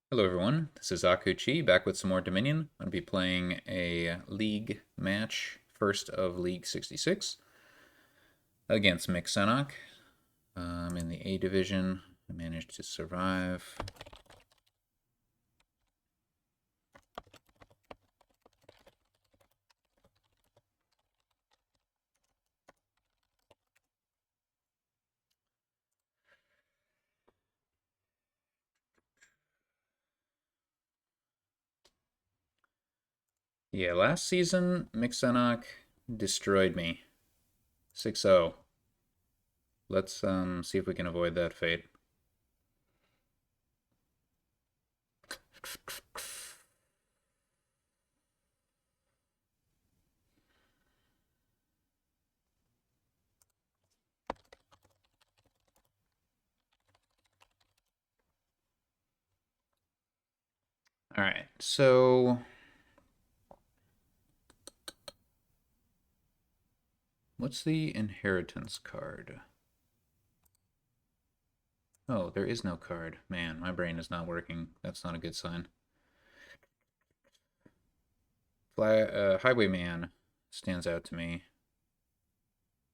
Hello everyone, this is Akuchi back with some more Dominion. I'm going to be playing a league match, first of League 66, against Qsenoch. I'm in the A division. I managed to survive. Yeah, last season, Qsenoch destroyed me. 6-0. Let's see if we can avoid that fate. Alright, so what's the inheritance card? Oh, there is no card. Man, my brain is not working. That's not a good sign. Highwayman stands out to me.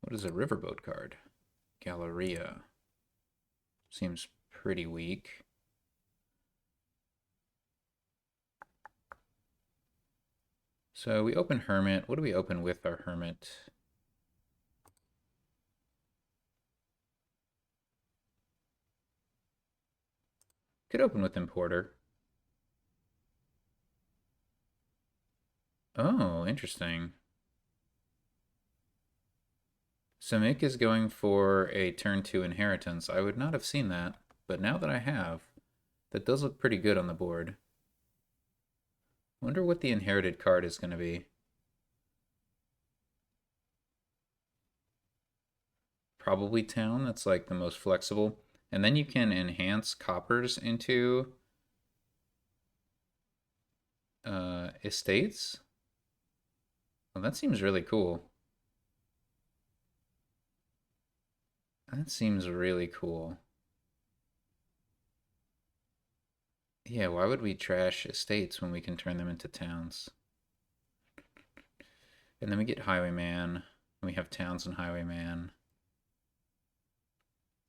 What is a riverboat card? Galleria. Seems pretty weak. So we open Hermit. What do we open with our Hermit? Could open with Importer. Oh, interesting. Samik is going for a turn 2 inheritance. I would not have seen that, but now that I have, that does look pretty good on the board. Wonder what the inherited card is going to be. Probably Town, that's like the most flexible. And then you can enhance coppers into estates. Well, that seems really cool. That seems really cool. Yeah, why would we trash estates when we can turn them into towns? And then we get Highwayman, and we have towns and Highwayman.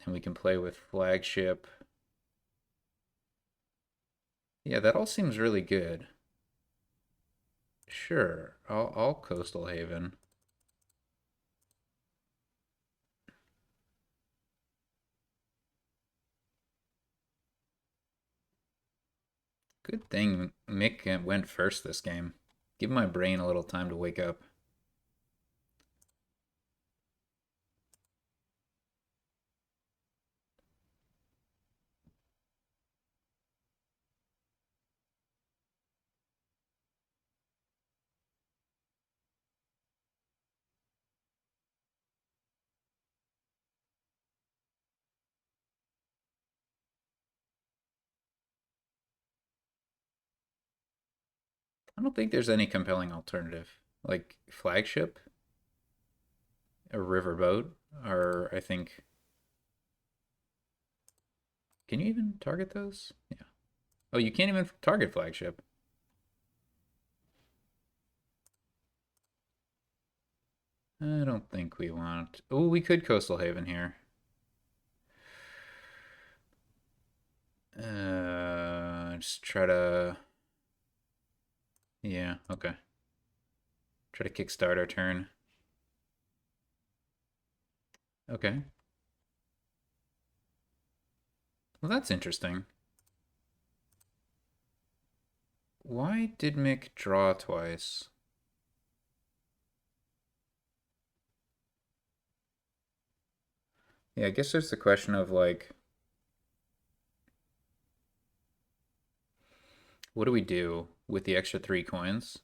And we can play with Flagship. Yeah, that all seems really good. Sure, I'll Coastal Haven. Good thing Mick went first this game. Give my brain a little time to wake up. I don't think there's any compelling alternative. Like Flagship, a riverboat, or I think. Can you even target those? Yeah. Oh, you can't even target Flagship. I don't think we want. Oh, we could Coastal Haven here. Just try to. Yeah, okay. Try to kickstart our turn. Okay. Well, that's interesting. Why did Mick draw twice? Yeah, I guess there's the question of like, what do we do with the extra 3 coins?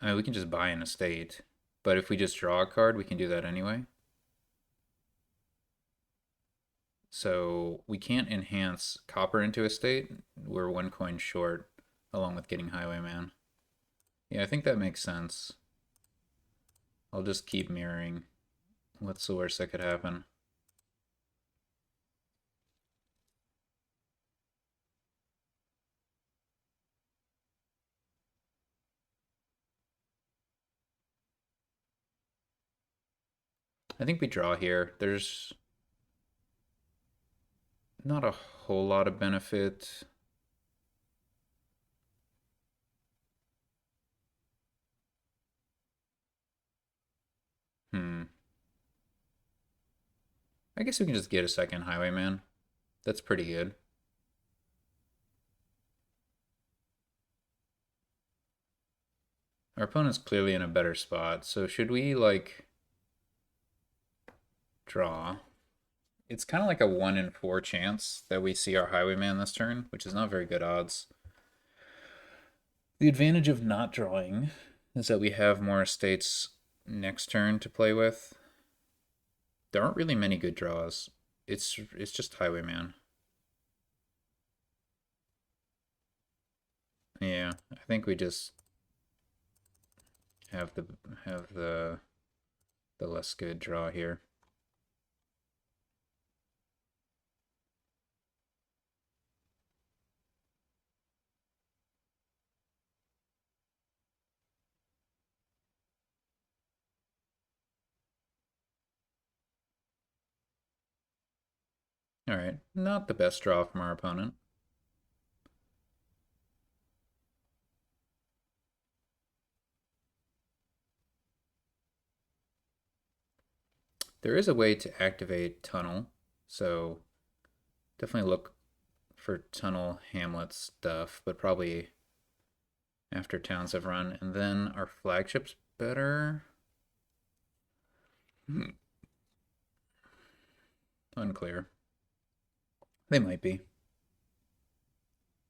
I mean, we can just buy an estate, but if we just draw a card, we can do that anyway. So we can't enhance copper into estate. We're 1 coin short, along with getting Highwayman. Yeah, I think that makes sense. I'll just keep mirroring. What's the worst that could happen? I think we draw here. There's not a whole lot of benefit. Hmm. I guess we can just get a second Highwayman. That's pretty good. Our opponent's clearly in a better spot, so should we, like, draw? It's kind of like a 1 in 4 chance that we see our Highwayman this turn, which is not very good odds. The advantage of not drawing is that we have more estates next turn to play with. There aren't really many good draws. It's just Highwayman. Yeah, I think we just have the less good draw here. All right, not the best draw from our opponent. There is a way to activate Tunnel, so definitely look for Tunnel Hamlet stuff, but probably after towns have run. And then our flagship's better. Unclear. They might be.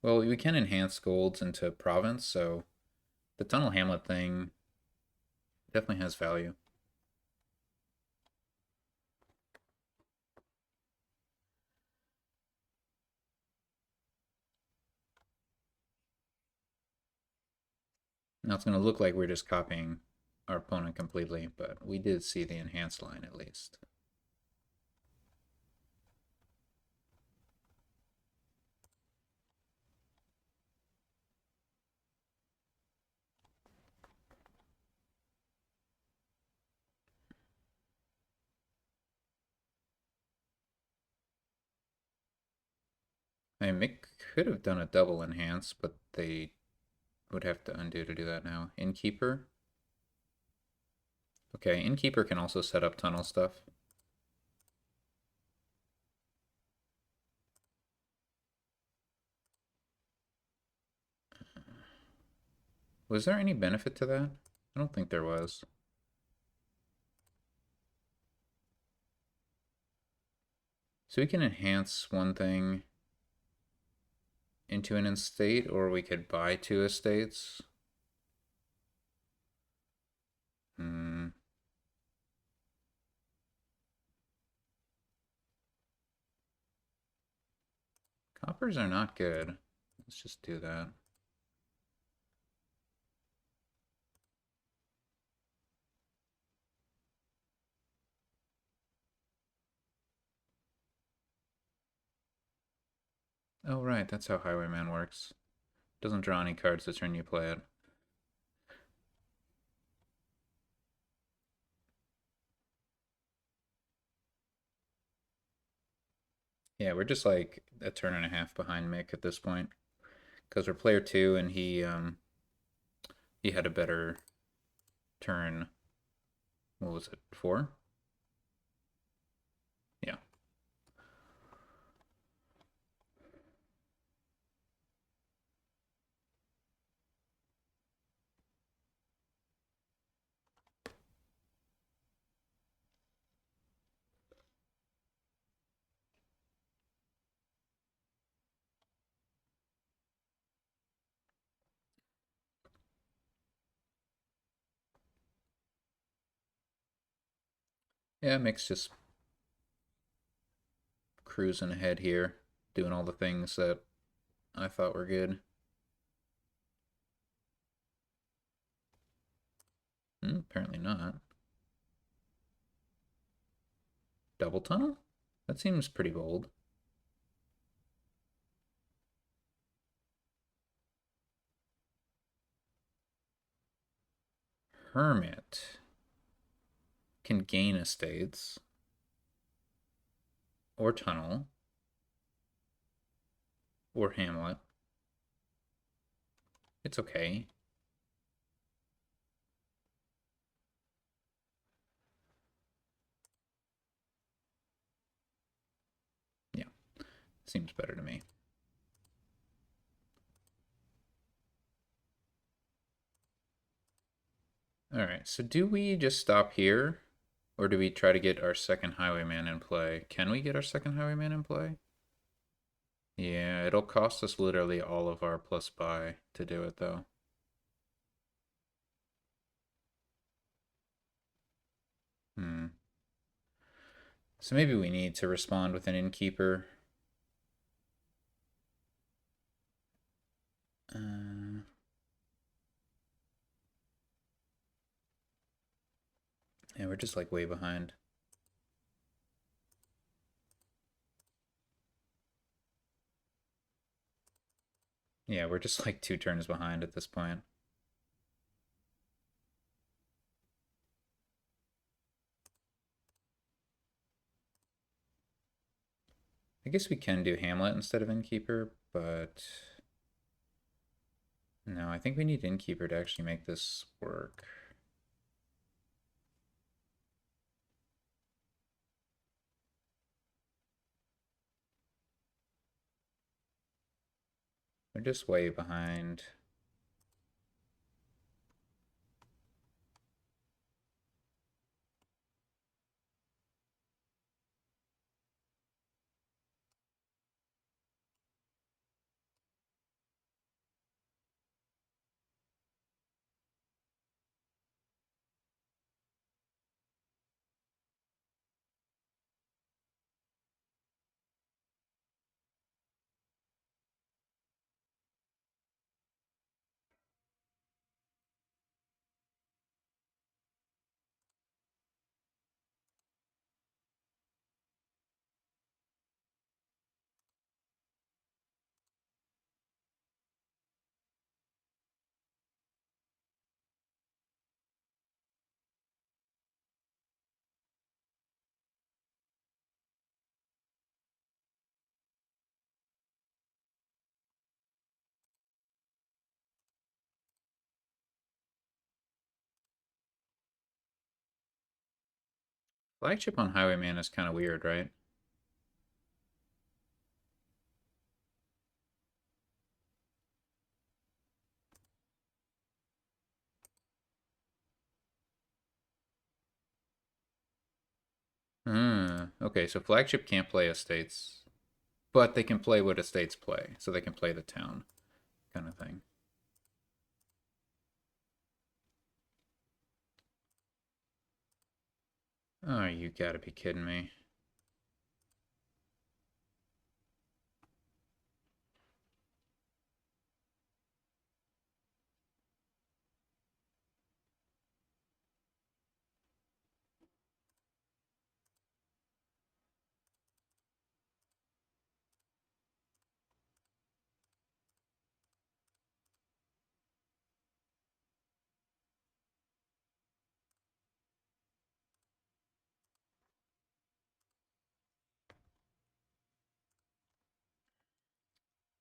Well, we can enhance golds into province, so the Tunnel Hamlet thing definitely has value. Now it's going to look like we're just copying our opponent completely, but we did see the enhanced line at least. I mean, Mick could have done a double enhance, but they would have to undo to do that now. Innkeeper. Okay, Innkeeper can also set up tunnel stuff. Was there any benefit to that? I don't think there was. So we can enhance one thing into an estate, or we could buy 2 estates. Hmm. Coppers are not good. Let's just do that. Oh, right, that's how Highwayman works. Doesn't draw any cards the turn you play it. Yeah, we're just like a turn and a half behind Mick at this point. Because we're player 2 and he had a better turn. What was it? 4? Yeah. Yeah, Mick's just cruising ahead here, doing all the things that I thought were good. Apparently not. Double tunnel? That seems pretty bold. Hermit can gain estates or tunnel or hamlet. It's okay. Yeah, seems better to me. All right, so do we just stop here? Or do we try to get our second highwayman in play? Can we get our second highwayman in play? Yeah, it'll cost us literally all of our plus buy to do it, though. Hmm. So maybe we need to respond with an innkeeper. Uh, yeah, we're just like way behind. Yeah, we're just like 2 turns behind at this point. I guess we can do Hamlet instead of Innkeeper, but no, I think we need Innkeeper to actually make this work. We're just way behind. Flagship on Highwayman is kind of weird, right? Okay, so Flagship can't play Estates, but they can play what Estates play, so they can play the town kind of thing. Oh, you gotta be kidding me.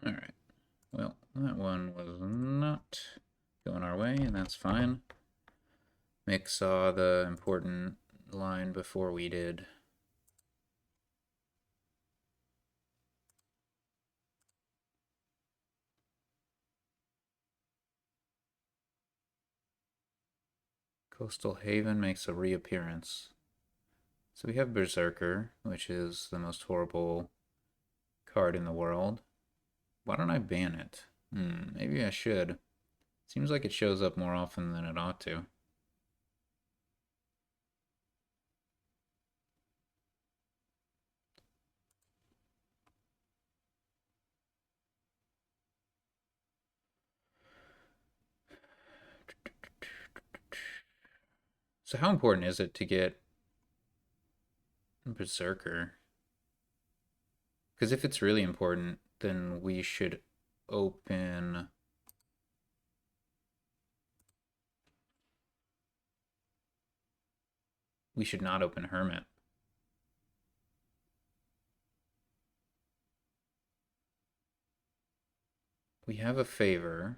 Alright, well, that one was not going our way, and that's fine. Mick saw the important line before we did. Coastal Haven makes a reappearance. So we have Berserker, which is the most horrible card in the world. Why don't I ban it? Maybe I should. Seems like it shows up more often than it ought to. So how important is it to get Berserker. Because if it's really important, then we should open... We should not open Hermit. We have a favor.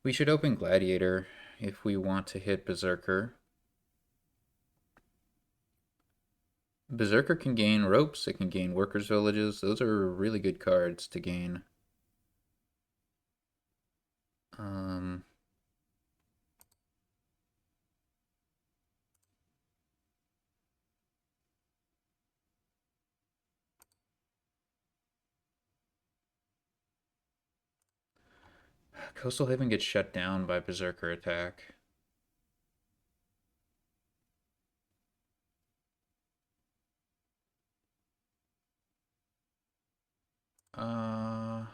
We should open Gladiator if we want to hit Berserker. Berserker can gain ropes, it can gain workers' villages. Those are really good cards to gain. Um, Coastal Haven gets shut down by Berserker attack. Uh,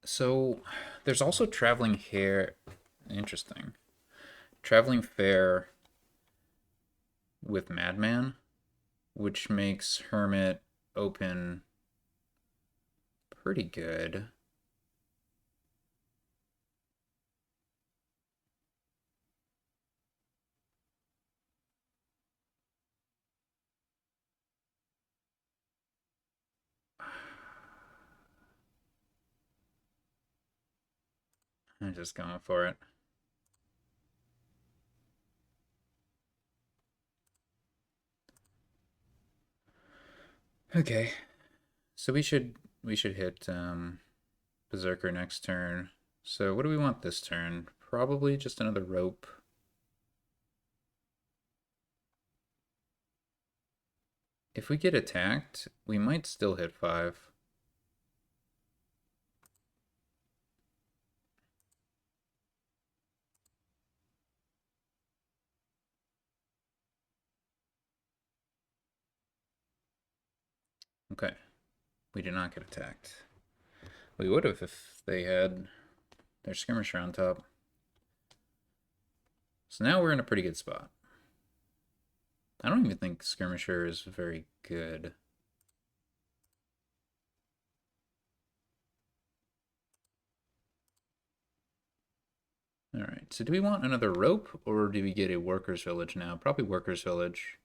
so there's also Traveling Hare. Interesting. Traveling Fair with Madman, which makes Hermit open pretty good. I'm just going for it. Okay, so we should hit Berserker next turn. So what do we want this turn? Probably just another rope. If we get attacked, we might still hit 5. Okay, we did not get attacked. We would have if they had their skirmisher on top. So now we're in a pretty good spot. I don't even think skirmisher is very good. Alright, so do we want another rope, or do we get a workers' village now? Probably workers' village.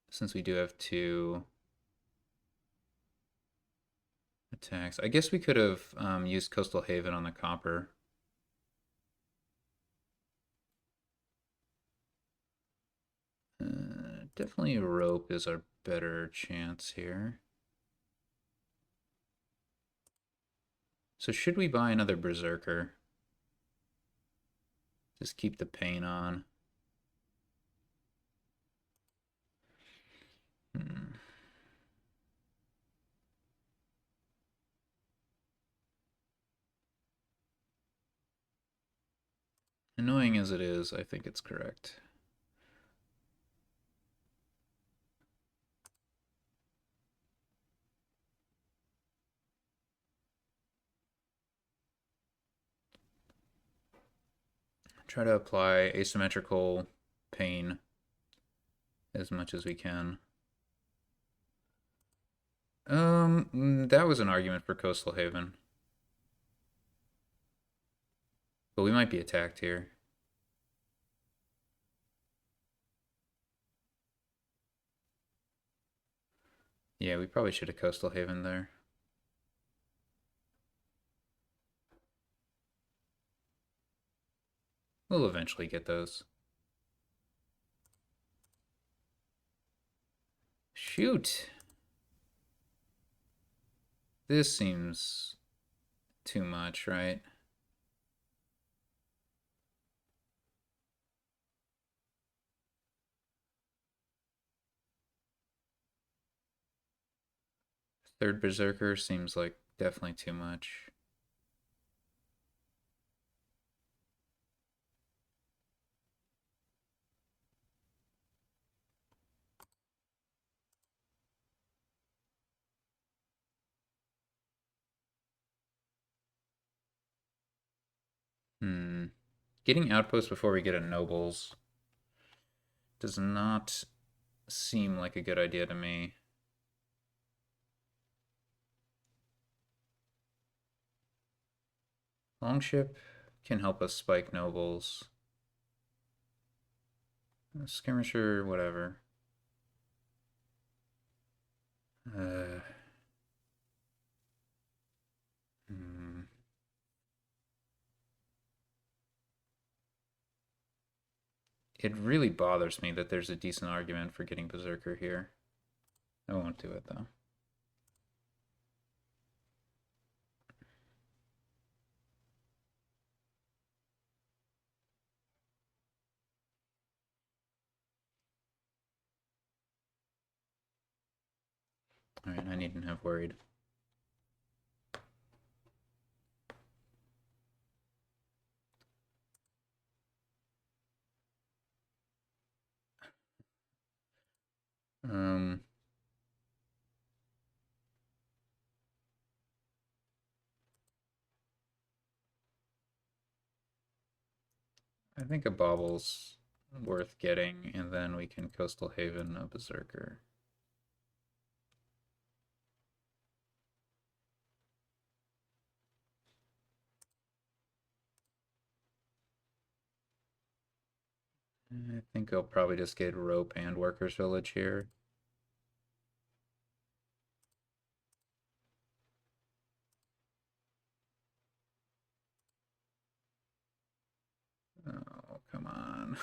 Since we do have 2 attacks. I guess we could have used Coastal Haven on the copper. Definitely a rope is our better chance here. So should we buy another Berserker? Just keep the pain on. Annoying as it is, I think it's correct. Try to apply asymmetrical pain as much as we can. That was an argument for Coastal Haven. But we might be attacked here. Yeah, we probably should have Coastal Haven there. We'll eventually get those. Shoot! This seems too much, right? Third Berserker seems like definitely too much. Hmm. Getting outposts before we get a nobles does not seem like a good idea to me. Longship can help us spike nobles. Skirmisher, whatever. Uh, hmm. It really bothers me that there's a decent argument for getting Berserker here. I won't do it though. Alright, I needn't have worried. Um, I think a Bauble's worth getting, and then we can Coastal Haven a Berserker. I think I'll probably just get Rope and Workers Village here. Oh, come on.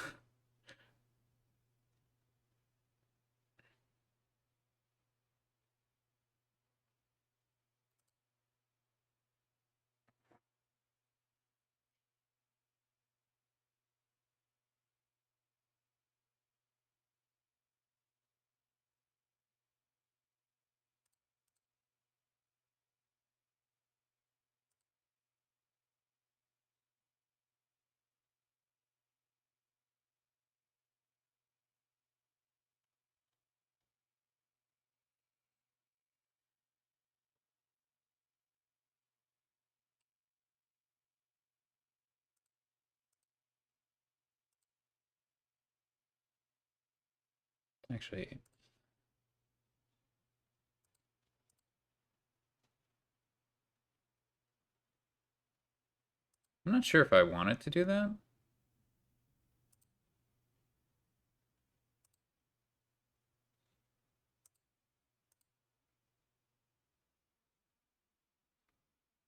Actually, I'm not sure if I wanted to do that.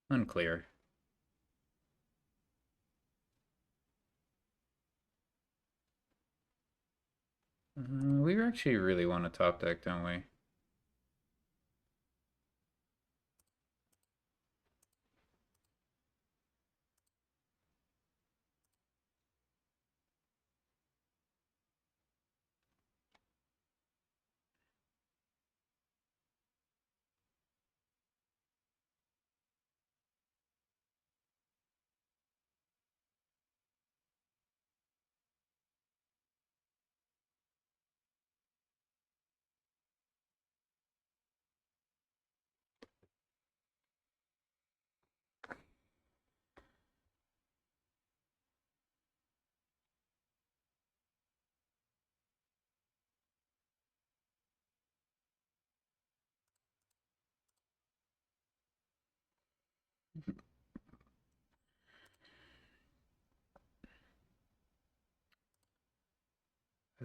Unclear. We actually really want a top deck, don't we?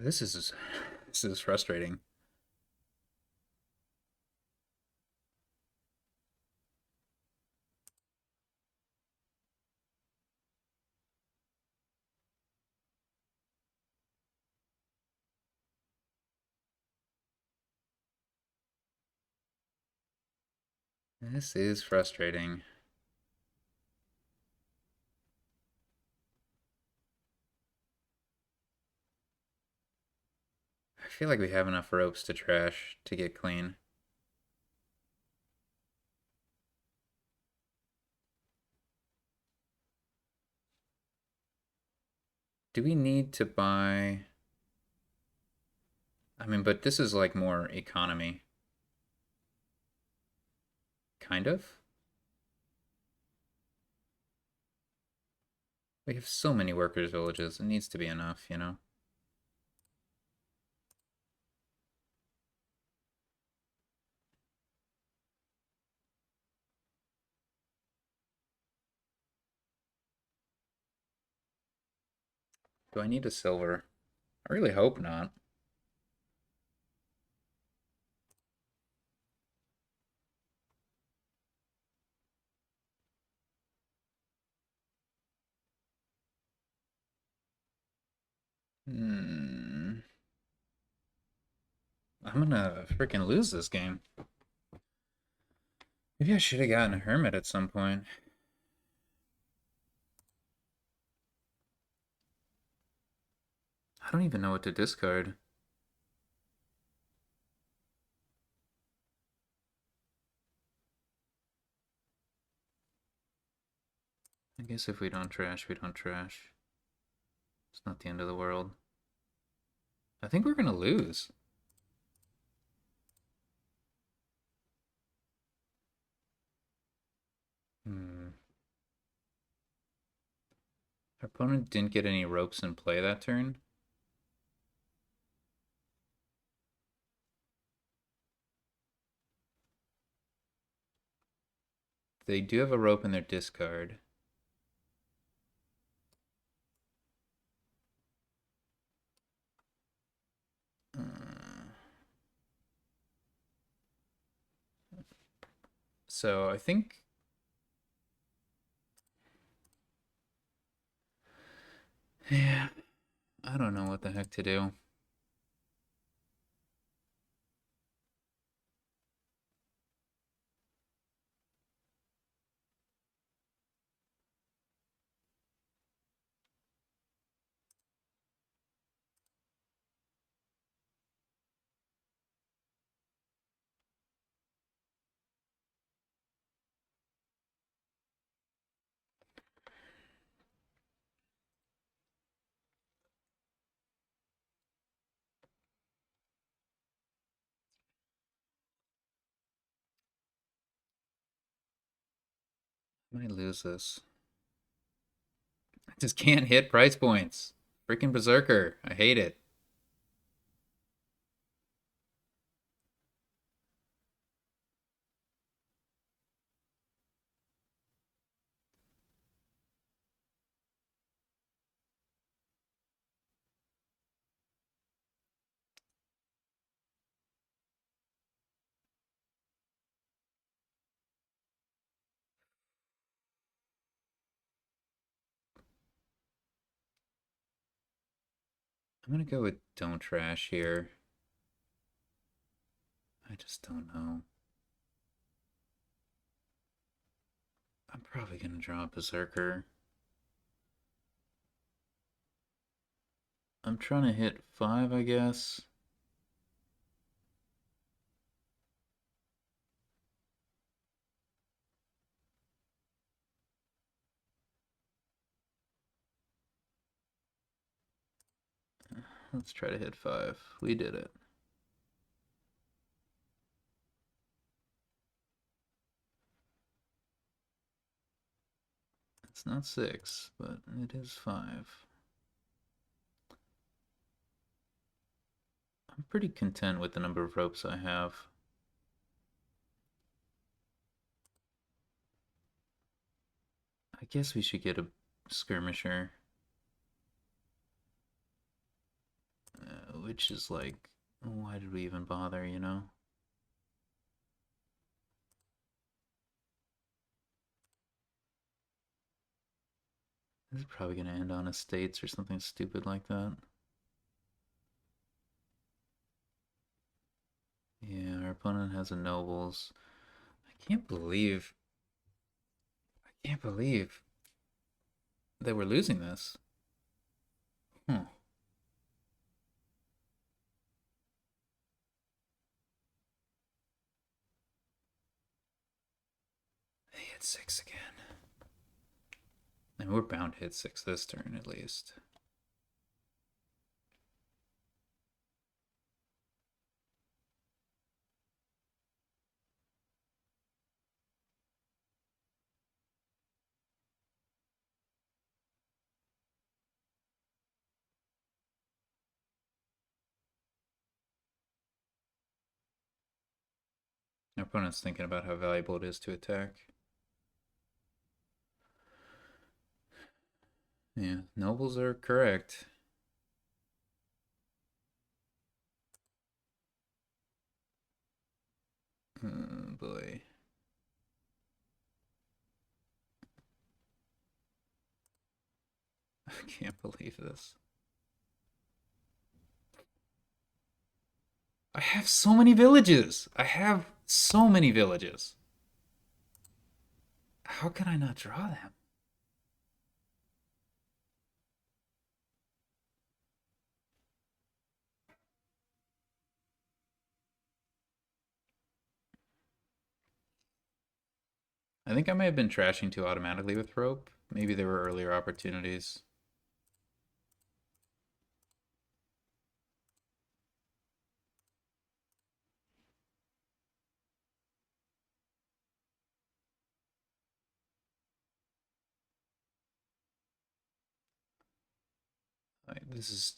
This is this is frustrating. This is frustrating. I feel like we have enough ropes to trash to get clean. Do we need to buy... I mean, but this is like more economy. Kind of? We have so many workers' villages. It needs to be enough, you know? Do I need a silver? I really hope not. Hmm. I'm gonna freaking lose this game. Maybe I should have gotten a hermit at some point. I don't even know what to discard. I guess if we don't trash, we don't trash. It's not the end of the world. I think we're gonna lose. Hmm. Our opponent didn't get any ropes in play that turn. They do have a rope in their discard. So I think... Yeah, I don't know what the heck to do. I might lose this. I just can't hit price points. Freaking Berserker. I hate it. I'm gonna go with don't trash here. I just don't know. I'm probably gonna draw a Berserker. I'm trying to hit 5, I guess. Let's try to hit 5. We did it. It's not 6, but it is 5. I'm pretty content with the number of ropes I have. I guess we should get a skirmisher. Which is like, why did we even bother, you know? This is probably gonna end on estates or something stupid like that. Yeah, our opponent has a nobles. I can't believe that we're losing this. Huh. They hit 6 again. And we're bound to hit 6 this turn at least. Our opponent's thinking about how valuable it is to attack. Yeah, nobles are correct. Oh boy. I can't believe this. I have so many villages. I have so many villages. How can I not draw them? I think I may have been trashing too automatically with rope. Maybe there were earlier opportunities.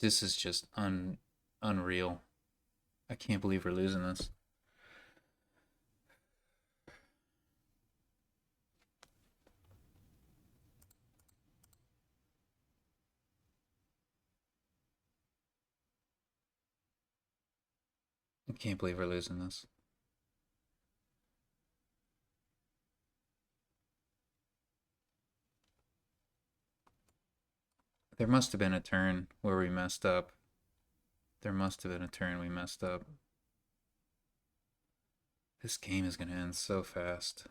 This is just unreal. I can't believe we're losing this. I can't believe we're losing this. There must have been a turn where we messed up. There must have been a turn we messed up. This game is going to end so fast.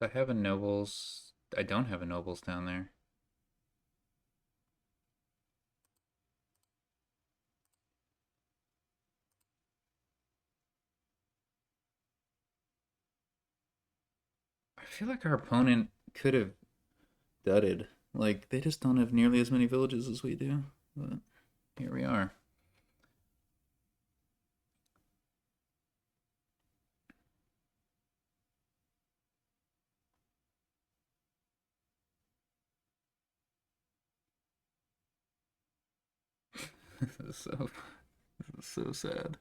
I have a nobles. I don't have a nobles down there. I feel like our opponent could have dudded. Like, they just don't have nearly as many villages as we do. But here we are. This is so sad.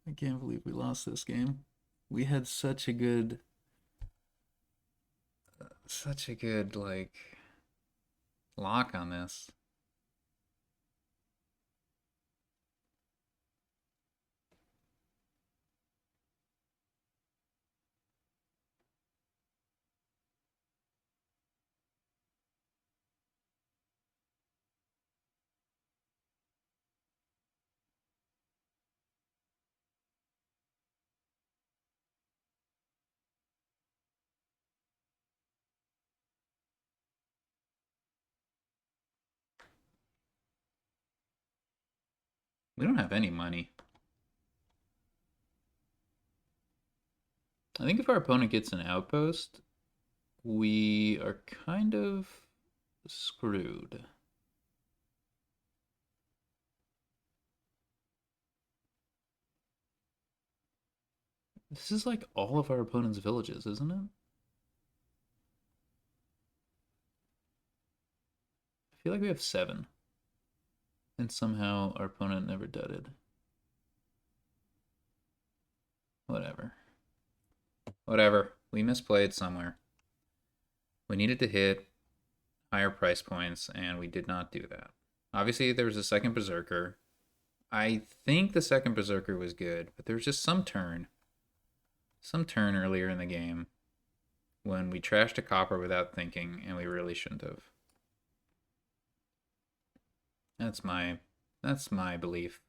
I can't believe we lost this game. We had such a good like lock on this. We don't have any money. I think if our opponent gets an outpost, we are kind of screwed. This is like all of our opponent's villages, isn't it? I feel like we have 7. And somehow our opponent never dudded. Whatever. Whatever. We misplayed somewhere. We needed to hit higher price points, and we did not do that. Obviously, there was a second Berserker. I think the second Berserker was good, but there was just some turn some turn earlier in the game when we trashed a copper without thinking, and we really shouldn't have. That's my belief.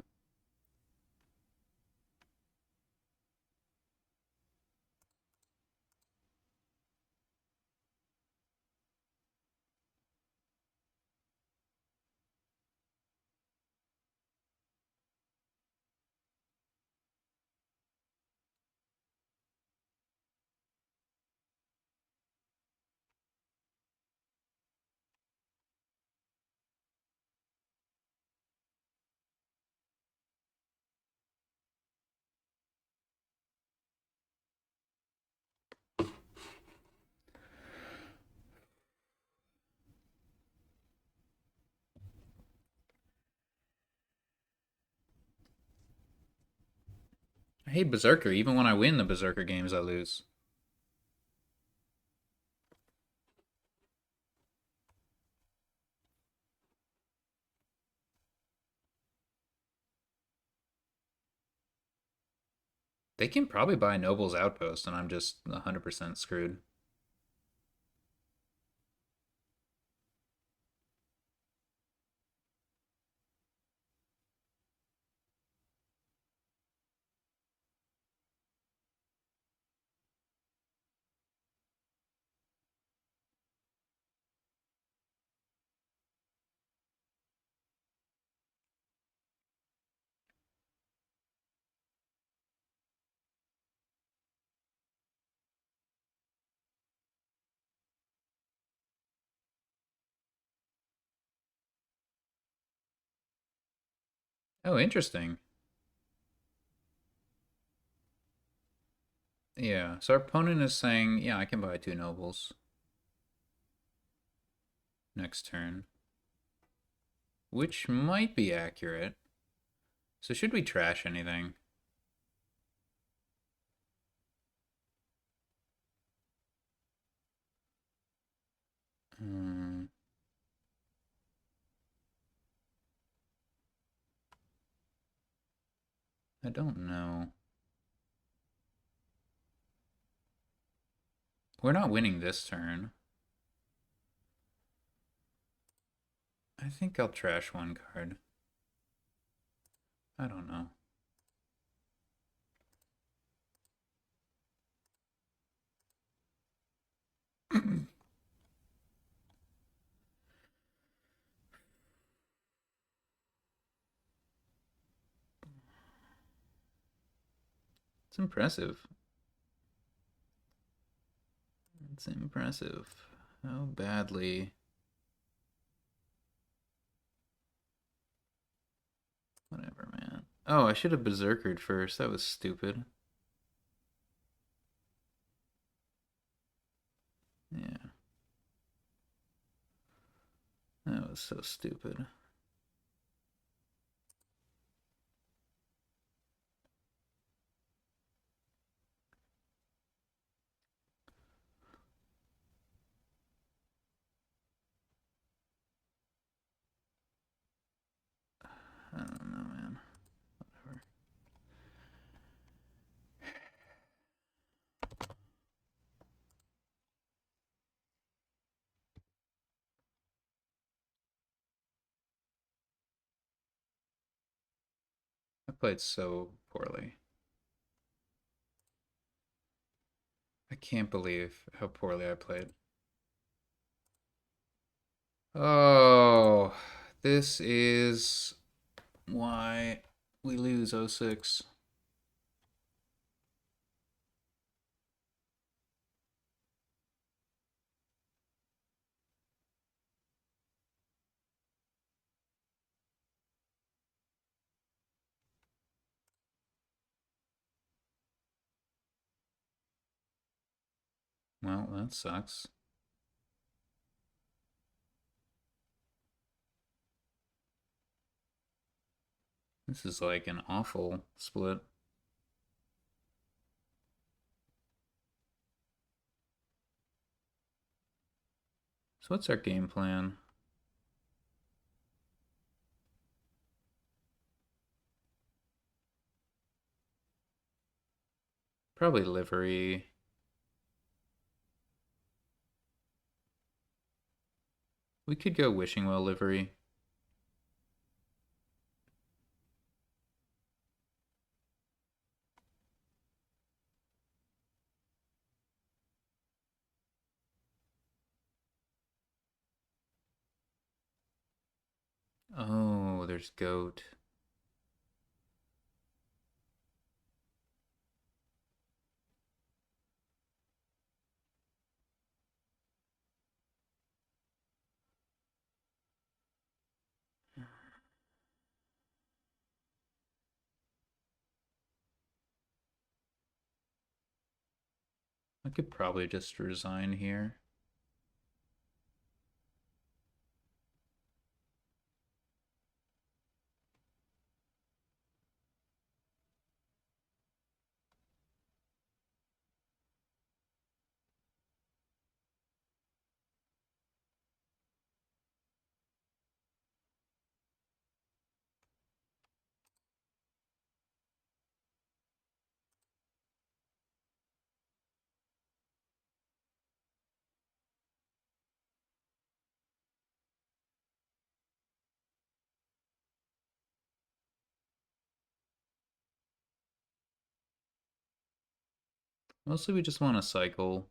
I hate Berserker. Even when I win the Berserker games, I lose. They can probably buy Noble's Outpost, and I'm just 100% screwed. Oh, interesting. Yeah, so our opponent is saying, yeah, I can buy 2 Nobles next turn, which might be accurate. So should we trash anything? Hmm, I don't know. We're not winning this turn. I think I'll trash one card. I don't know. It's impressive. It's impressive. How badly. Whatever, man. Oh, I should have Berserkered first. That was stupid. Yeah, that was so stupid. I don't know, man. Whatever. I played so poorly. I can't believe how poorly I played. Oh, this is why we lose 06. Well, that sucks. This is like an awful split. So what's our game plan? Probably livery. We could go Wishing Well livery. Oh, there's goat. I could probably just resign here. Mostly we just want to cycle.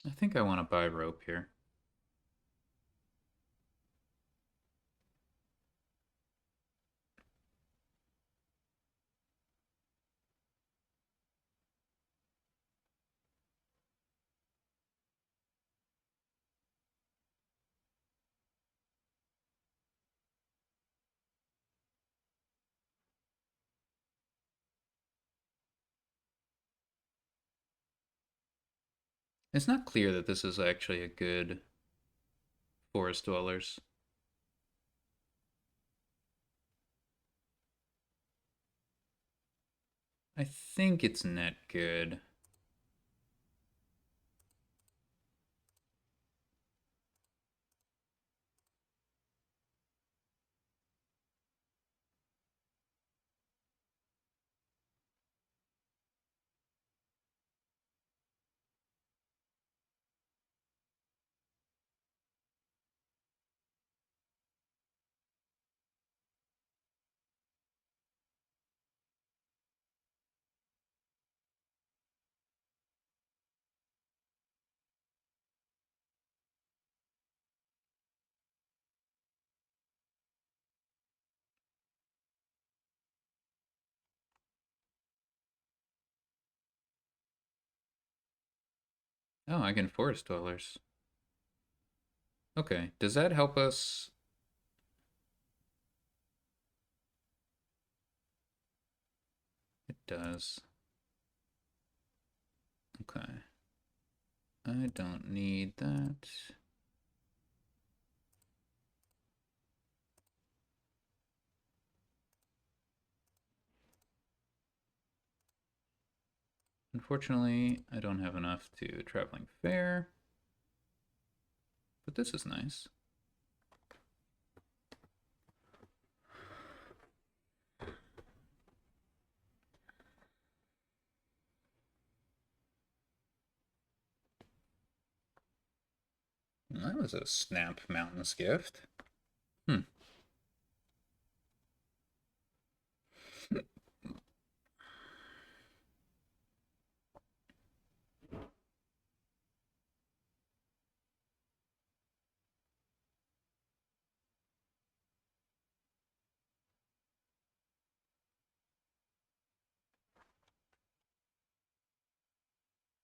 I think I want to buy rope here. It's not clear that this is actually a good forest dwellers. I think it's net good. Oh, I can forest dwellers. Okay, does that help us? It does. Okay. I don't need that. Unfortunately, I don't have enough to traveling fair, but this is nice. That was a snap mountain's gift. Hmm.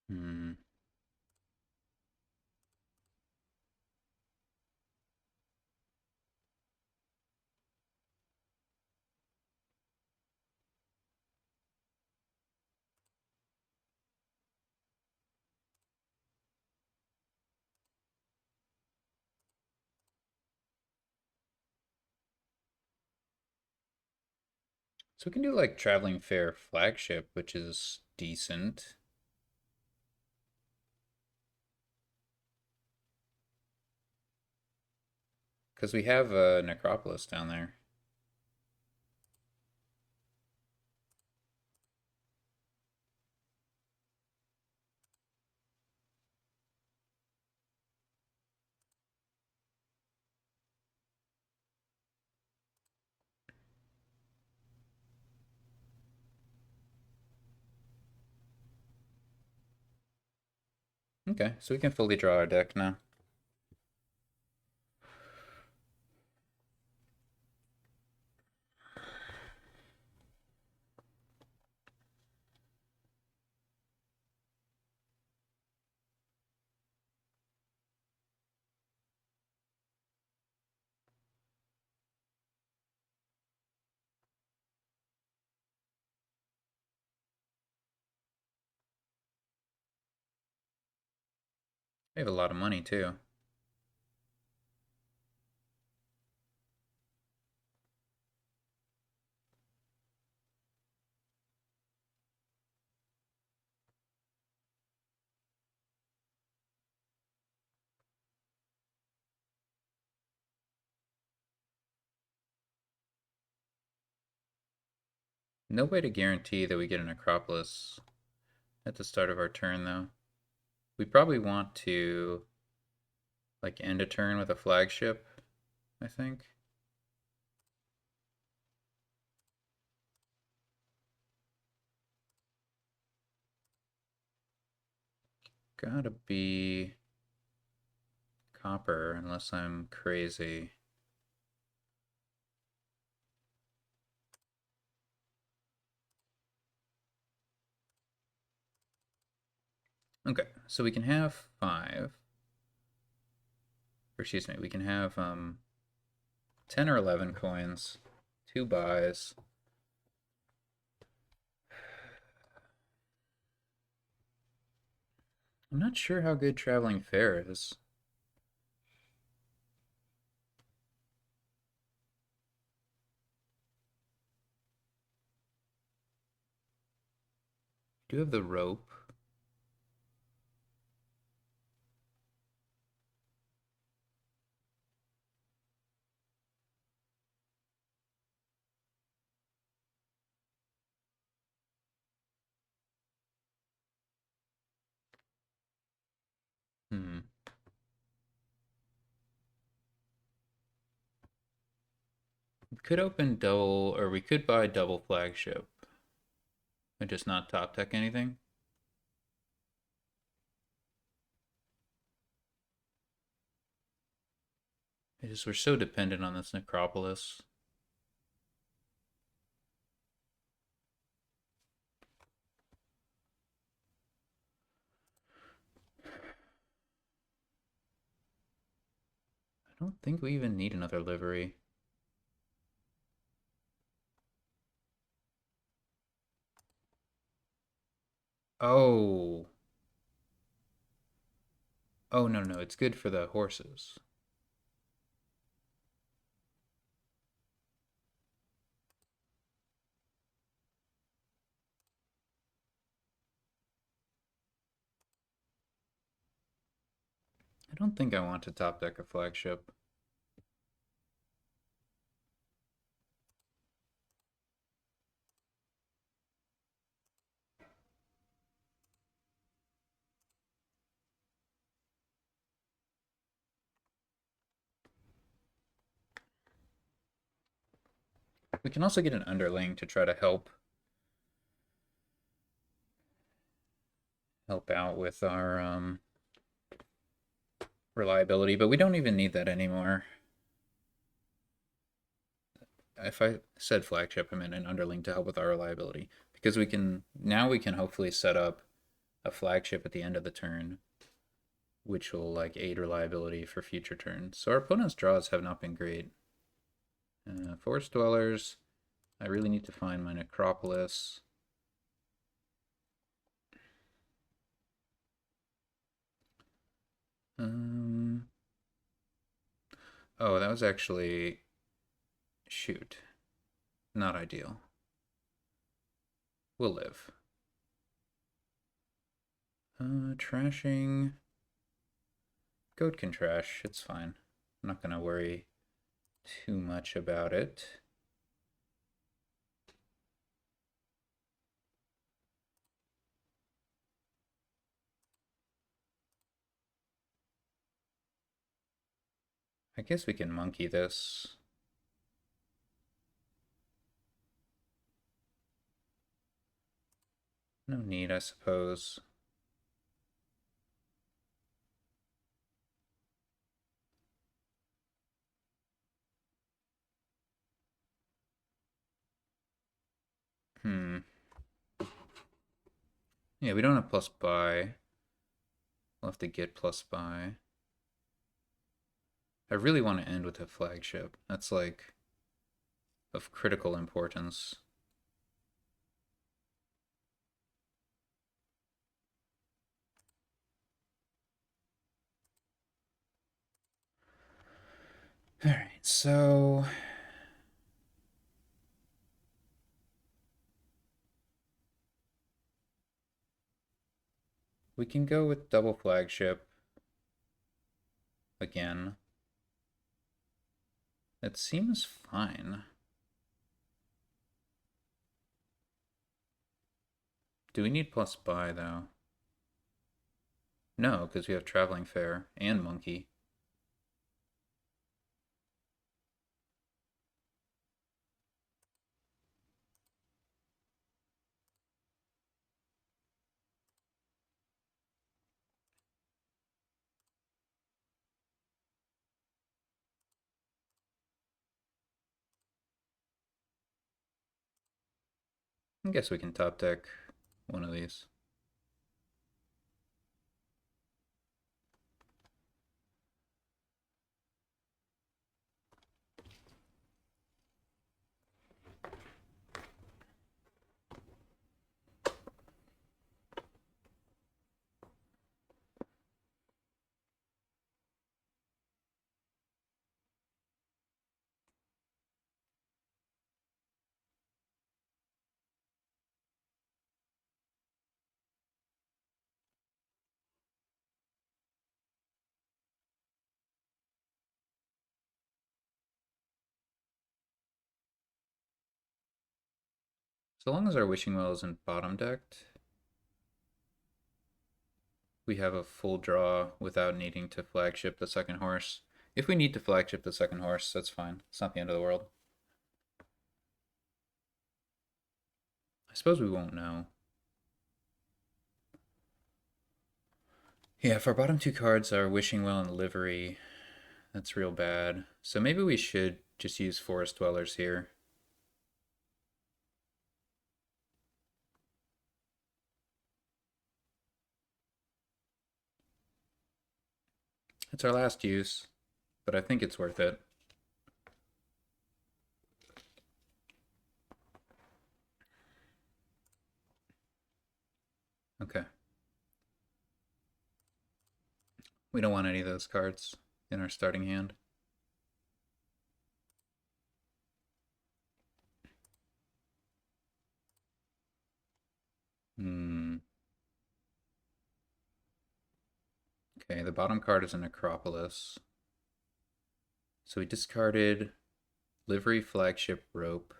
Hmm. So we can do like Traveling Fair Flagship, which is decent. Because we have a Necropolis down there. Okay, so we can fully draw our deck now. We have a lot of money too. No way to guarantee that we get an Necropolis at the start of our turn, though. We probably want to like end a turn with a flagship, I think. Gotta be copper, unless I'm crazy. Okay, so we can have 5. Or excuse me, we can have 10 or 11 coins, 2 buys. I'm not sure how good Traveling Fair is. Do have the rope. Hmm. We could open double, or we could buy double flagship and just not top deck anything. We're so dependent on this Necropolis. I don't think we even need another livery. Oh. Oh, no, no, it's good for the horses. I don't think I want to top deck a flagship. We can also get an underling to try to help out with our reliability, but we don't even need that anymore. If I said flagship, I meant an underling to help with our reliability, because we can hopefully set up a flagship at the end of the turn, which will like aid reliability for future turns. So our opponent's draws have not been great. Forest Dwellers. I really need to find my Necropolis. Oh, that was actually shoot, not ideal. We'll live. Trashing. Goat can trash. It's fine. I'm not gonna worry too much about it. I guess we can monkey this. No need, I suppose. Yeah, we don't have plus buy. We'll have to get plus buy. I really want to end with a flagship. That's like of critical importance. Alright, so we can go with double flagship again. It seems fine. Do we need plus buy though? No, because we have traveling fair and monkey. I guess we can top deck one of these. So long as our wishing well isn't bottom decked, we have a full draw without needing to flagship the second horse. If we need to flagship the second horse, that's fine. It's not the end of the world. I suppose we won't know. Yeah, if our bottom two cards are Wishing Well and Livery, that's real bad. So maybe we should just use Forest Dwellers here. It's our last use, but I think it's worth it. Okay. We don't want any of those cards in our starting hand. Okay, the bottom card is an Acropolis. So we discarded Livery, Flagship, Rope.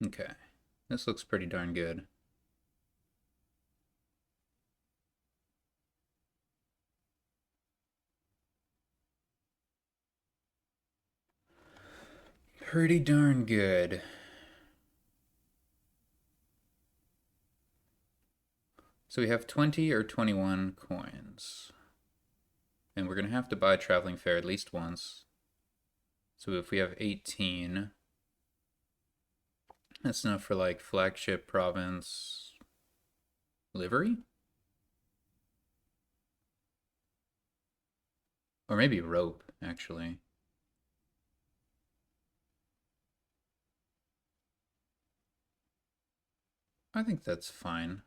Okay, this looks pretty darn good. Pretty darn good. So we have 20 or 21 coins. And we're going to have to buy Traveling Fair at least once. So if we have 18, that's enough for like Flagship, Province, Livery? Or maybe rope, actually. I think that's fine.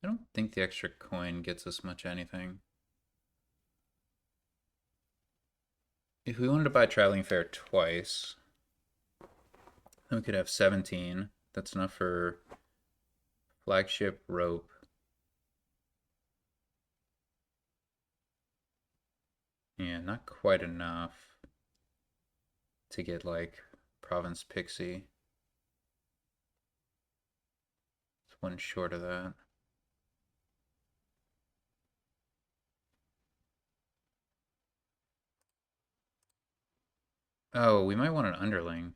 I don't think the extra coin gets us much anything. If we wanted to buy Traveling Fair twice, then we could have 17. That's enough for Flagship, rope. Yeah, not quite enough to get like Province Pixie. It's one short of that. Oh, we might want an underling.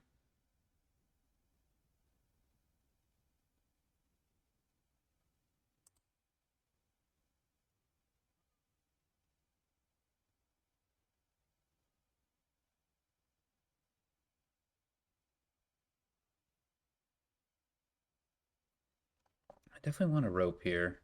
I definitely want a rope here.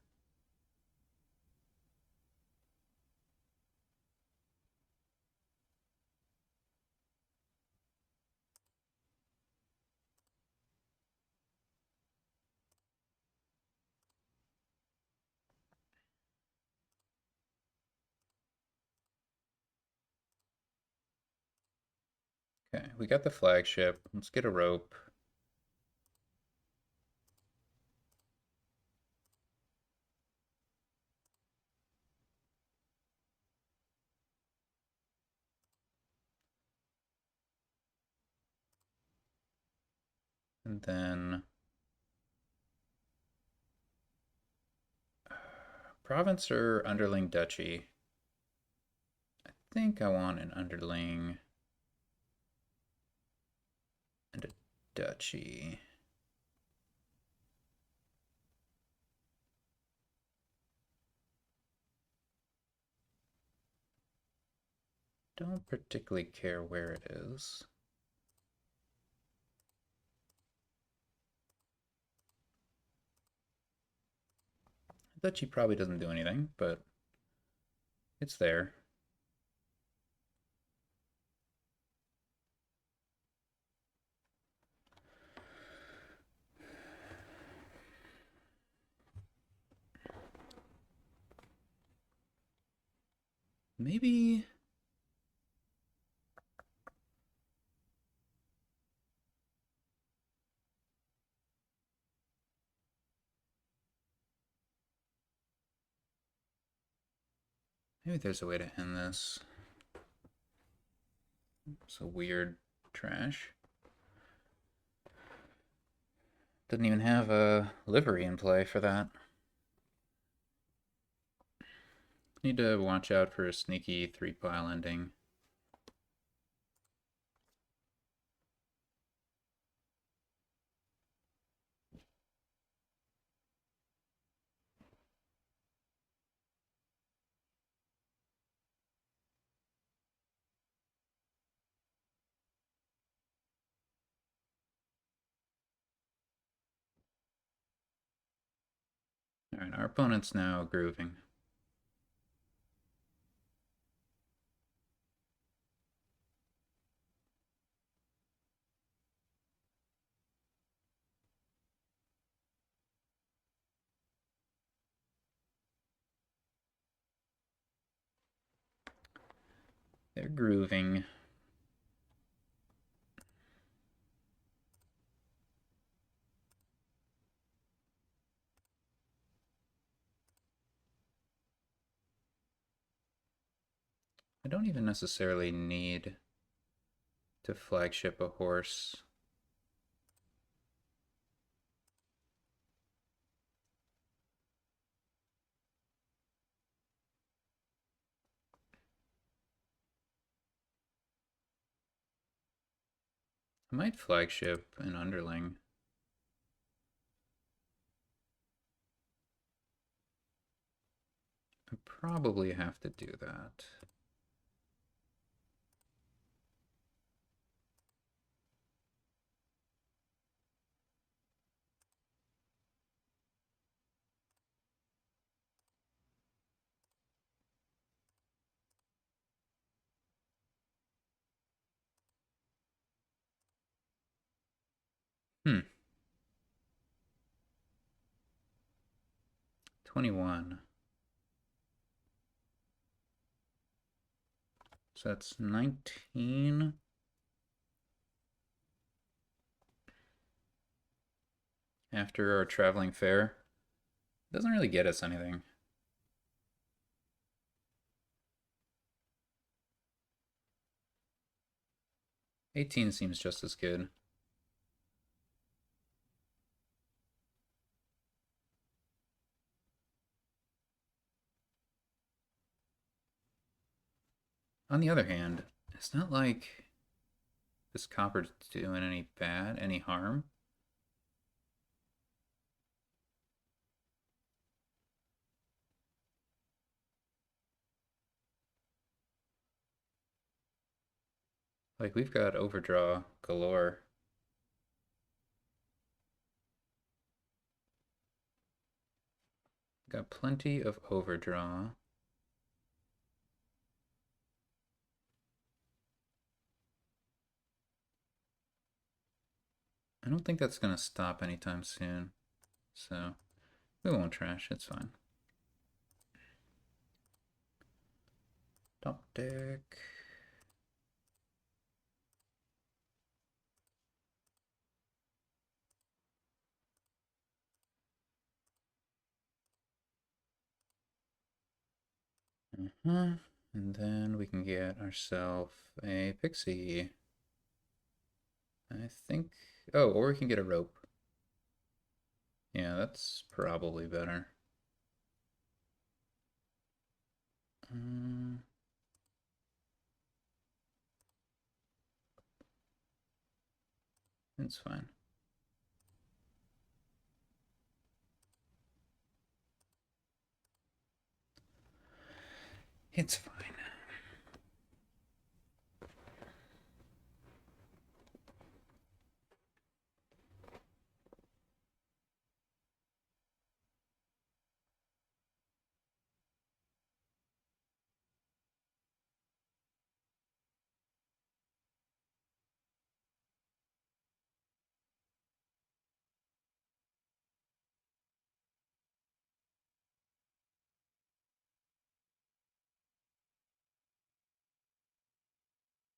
Okay, we got the Flagship. Let's get a rope. And then Province or Underling Duchy? I think I want an Underling and a Duchy. Don't particularly care where it is. Duchy probably doesn't do anything, but it's there. Maybe... Maybe there's a way to end this. It's a weird trash. Doesn't even have a livery in play for that. Need to watch out for a sneaky 3-pile ending. Alright, our opponent's now grooving. They're grooving. I don't even necessarily need to flagship a horse. I might flagship an underling. probably have to do that. Hmm. 21. So that's 19. After our traveling fair. Doesn't really get us anything. $18 seems just as good. On the other hand, it's not like this copper's doing any harm. Like, we've got overdraw galore. Got plenty of overdraw. I don't think that's going to stop anytime soon. So, we won't trash. It's fine. Top deck. And then we can get ourselves a pixie. I think... Oh, or we can get a rope. Yeah, that's probably better. It's fine. It's fine.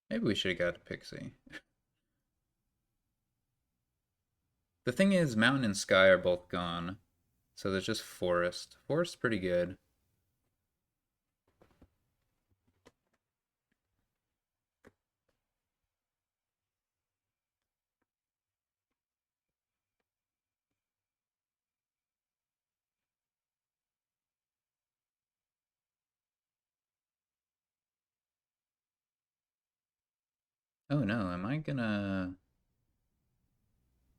Maybe we should have got a pixie. The thing is, mountain and sky are both gone. So there's just forest. Forest's pretty good. Oh no, am I gonna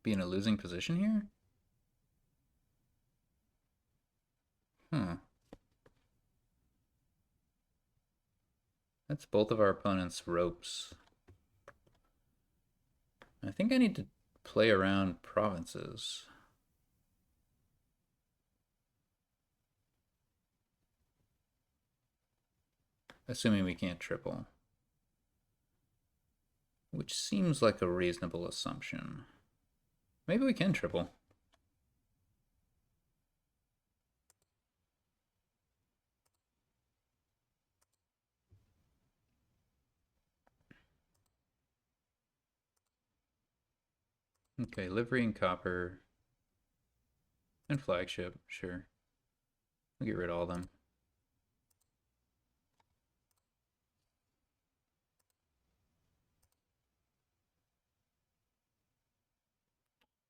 be in a losing position here? Huh. That's both of our opponents' ropes. I think I need to play around provinces. Assuming we can't triple. Which seems like a reasonable assumption. Maybe we can triple. Okay, livery and copper. And flagship, sure. We'll get rid of all of them.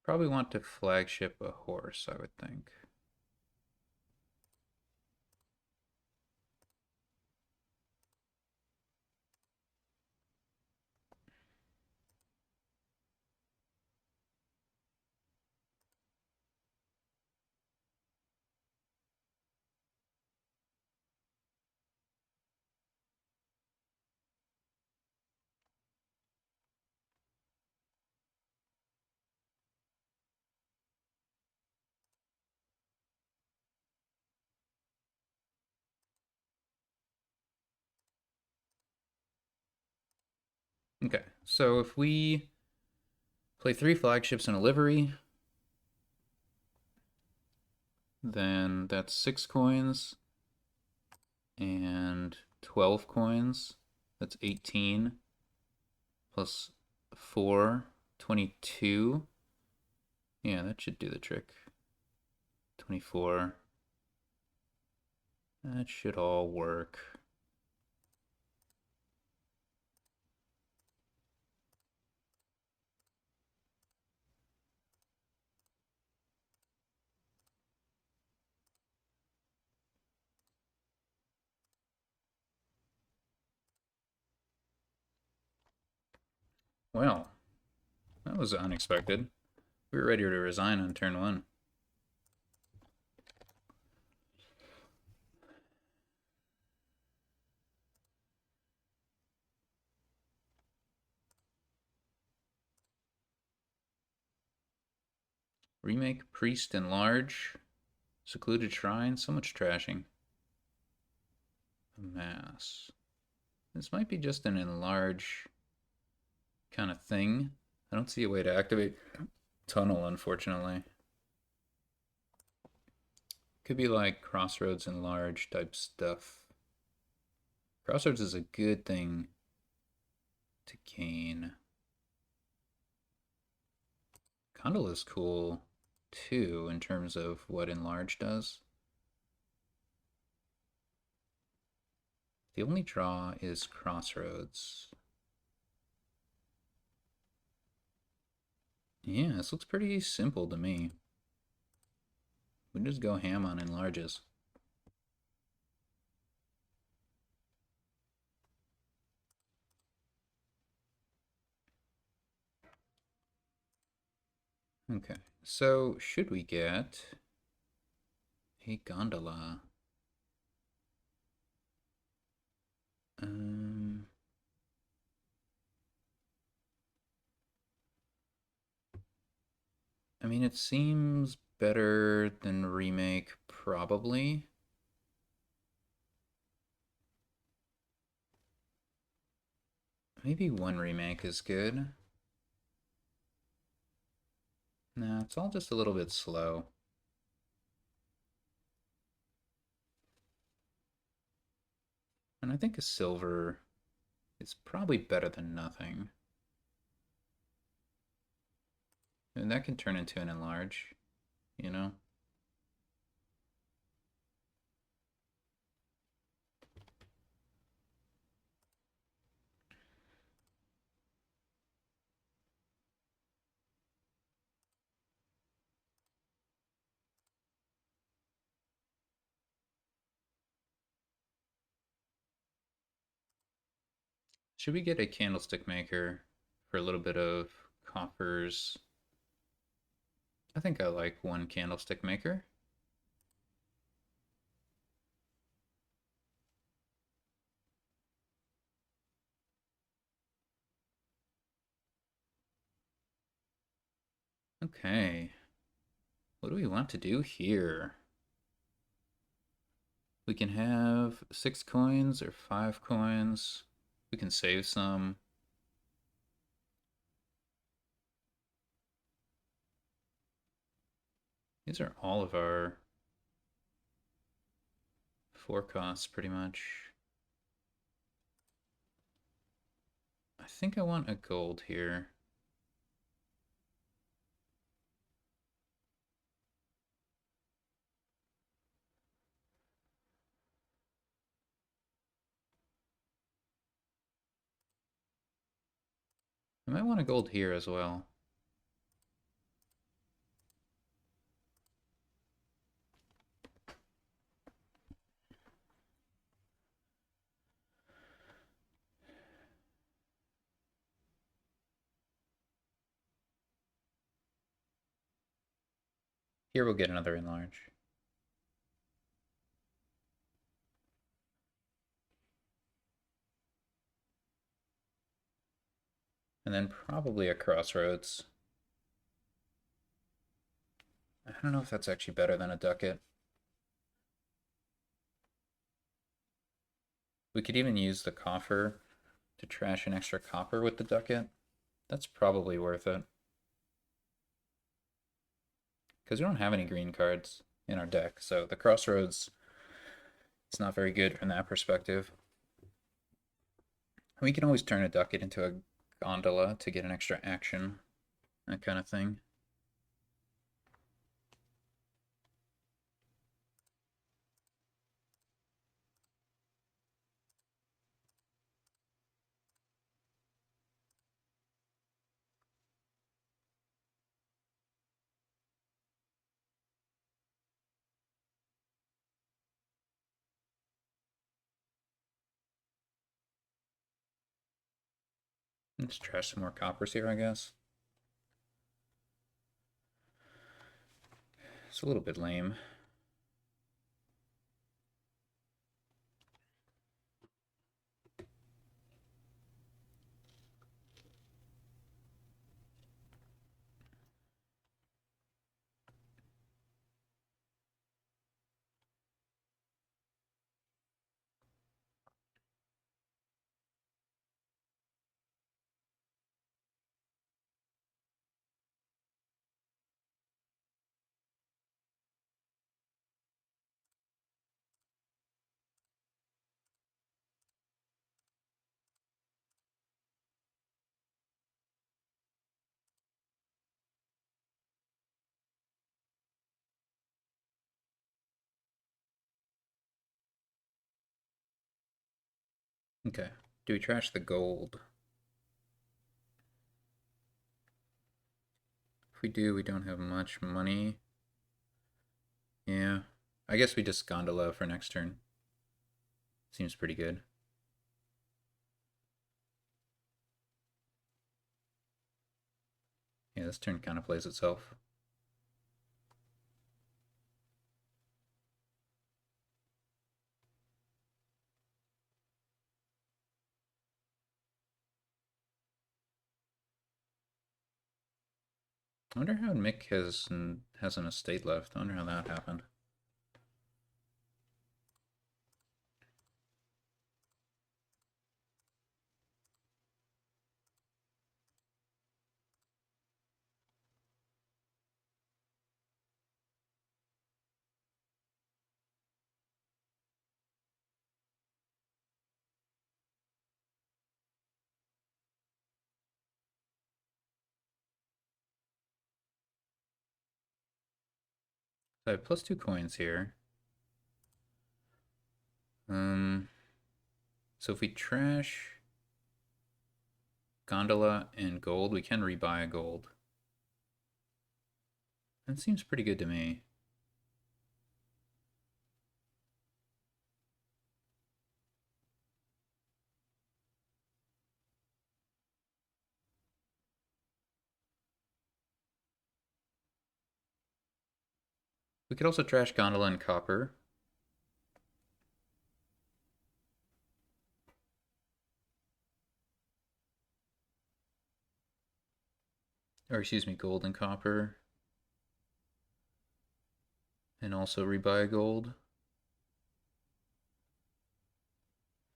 Probably want to flagship a horse, I would think. Okay, so if we play 3 flagships in a livery, then that's 6 coins and 12 coins. That's 18 plus 4, 22. Yeah, that should do the trick. 24. That should all work. Well, that was unexpected. We were ready to resign on turn 1. Remake, Priest, Enlarge, Secluded Shrine, so much trashing. Mass. This might be just an Enlarge kind of thing. I don't see a way to activate Tunnel, unfortunately. Could be like Crossroads Enlarge type stuff. Crossroads is a good thing to gain. Gondola is cool too in terms of what Enlarge does. The only draw is Crossroads. Yeah, this looks pretty simple to me. We just go ham on Enlarges. Okay, so should we get a Gondola? I mean, it seems better than Remake, probably. Maybe one Remake is good. Nah, it's all just a little bit slow. And I think a silver is probably better than nothing. And that can turn into an Enlarge, you know? Should we get a Candlestick Maker for a little bit of coffers? I think I like one Candlestick Maker. Okay. What do we want to do here? We can have 6 coins or 5 coins. We can save some. These are all of our 4 costs, pretty much. I think I want a gold here. I might want a gold here as well. Here we'll get another Enlarge. And then probably a Crossroads. I don't know if that's actually better than a Ducat. We could even use the coffer to trash an extra copper with the ducat. That's probably worth it. Because we don't have any green cards in our deck, so the crossroads, it's not very good from that perspective. We can always turn a ducat into a gondola to get an extra action, that kind of thing. Let's trash some more coppers here, I guess. It's a little bit lame. Okay, do we trash the gold? If we do, we don't have much money. Yeah, I guess we just gondola for next turn. Seems pretty good. Yeah, this turn kind of plays itself. I wonder how Mick has an estate left. I wonder how that happened. So I have +2 coins here. So if we trash gondola and gold, we can rebuy a gold. That seems pretty good to me. We could also trash gondola and copper. Or excuse me, gold and copper. And also rebuy gold.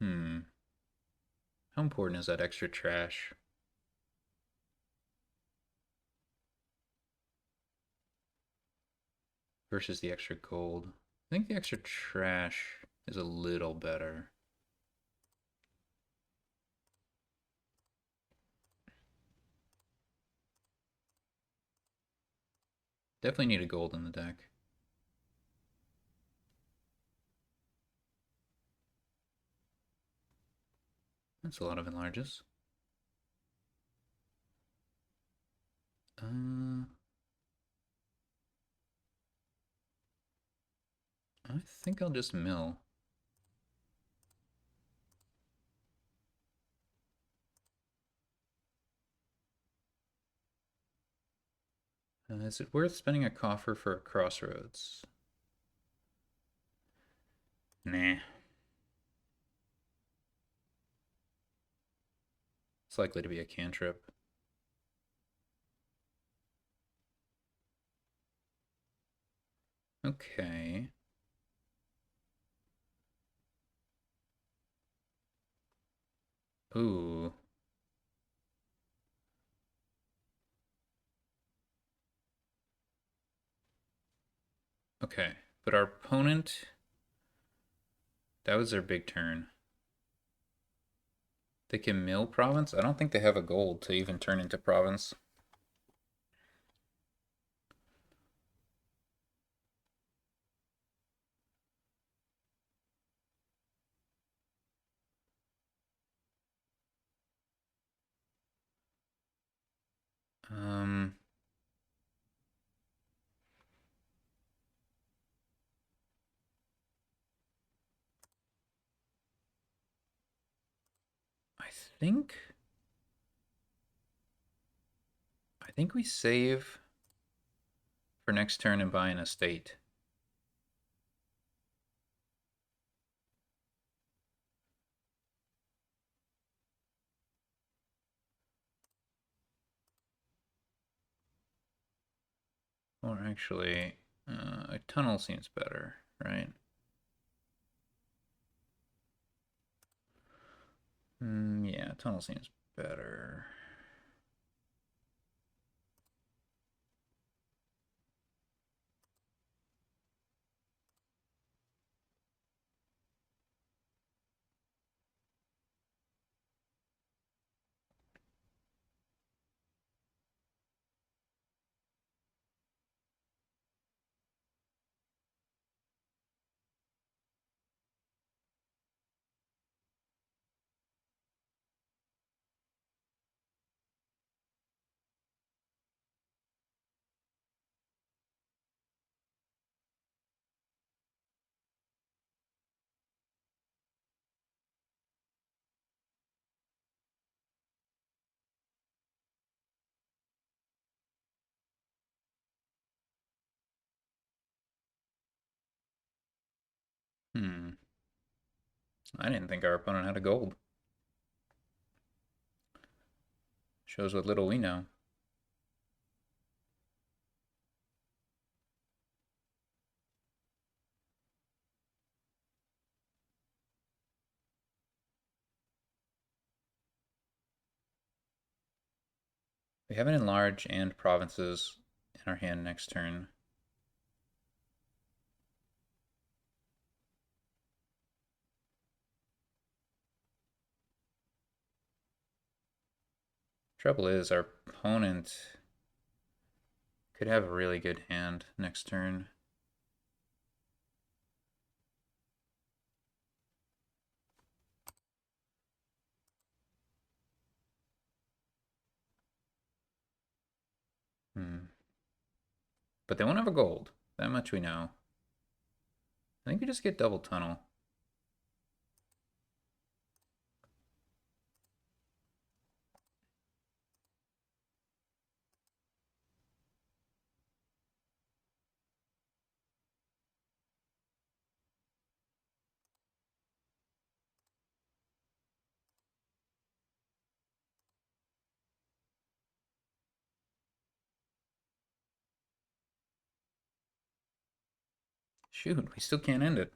How important is that extra trash? Versus the extra gold. I think the extra trash is a little better. Definitely need a gold in the deck. That's a lot of enlarges. I think I'll just mill. Is it worth spending a coffer for a crossroads? Nah. It's likely to be a cantrip. Okay. Ooh. Okay. But our opponent, that was their big turn. They can mill province? I don't think they have a gold to even turn into province. Um, I think I think we save for next turn and buy an estate. Or actually, a tunnel seems better, right? Yeah, tunnel seems better. Hmm. I didn't think our opponent had a gold. Shows what little we know. We have an enlarge and provinces in our hand next turn. Trouble is, our opponent could have a really good hand next turn. Hmm. But they won't have a gold. That much we know. I think we just get double tunnel. Shoot, we still can't end it.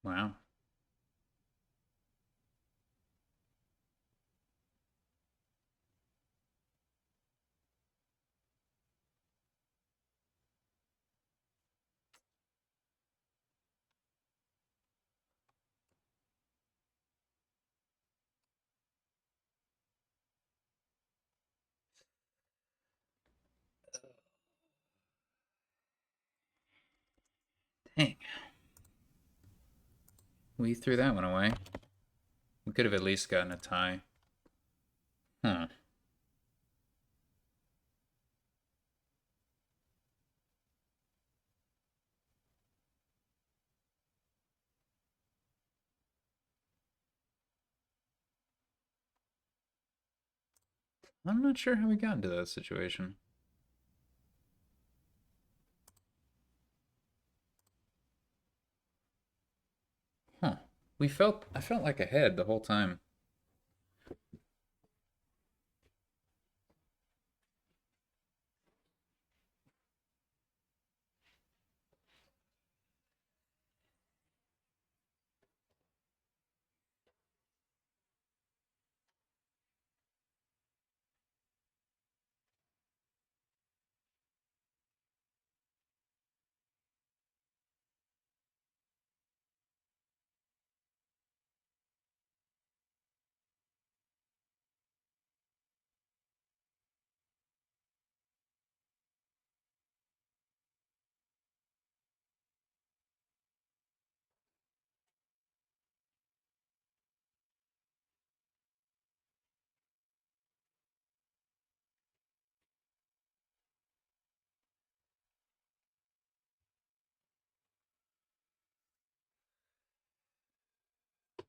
Wow. Dang. We threw that one away. We could have at least gotten a tie. Huh. I'm not sure how we got into that situation. I felt like ahead the whole time.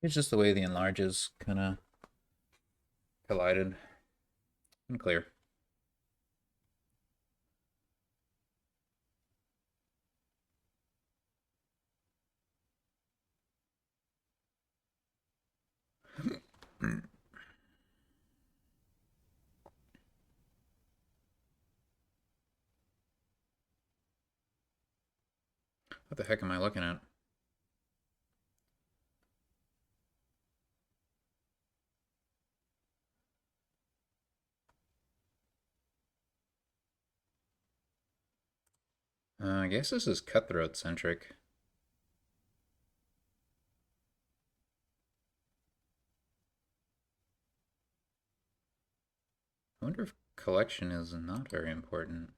It's just the way the enlarges kind of collided. Unclear. What the heck am I looking at? I guess this is cutthroat centric. I wonder if collection is not very important.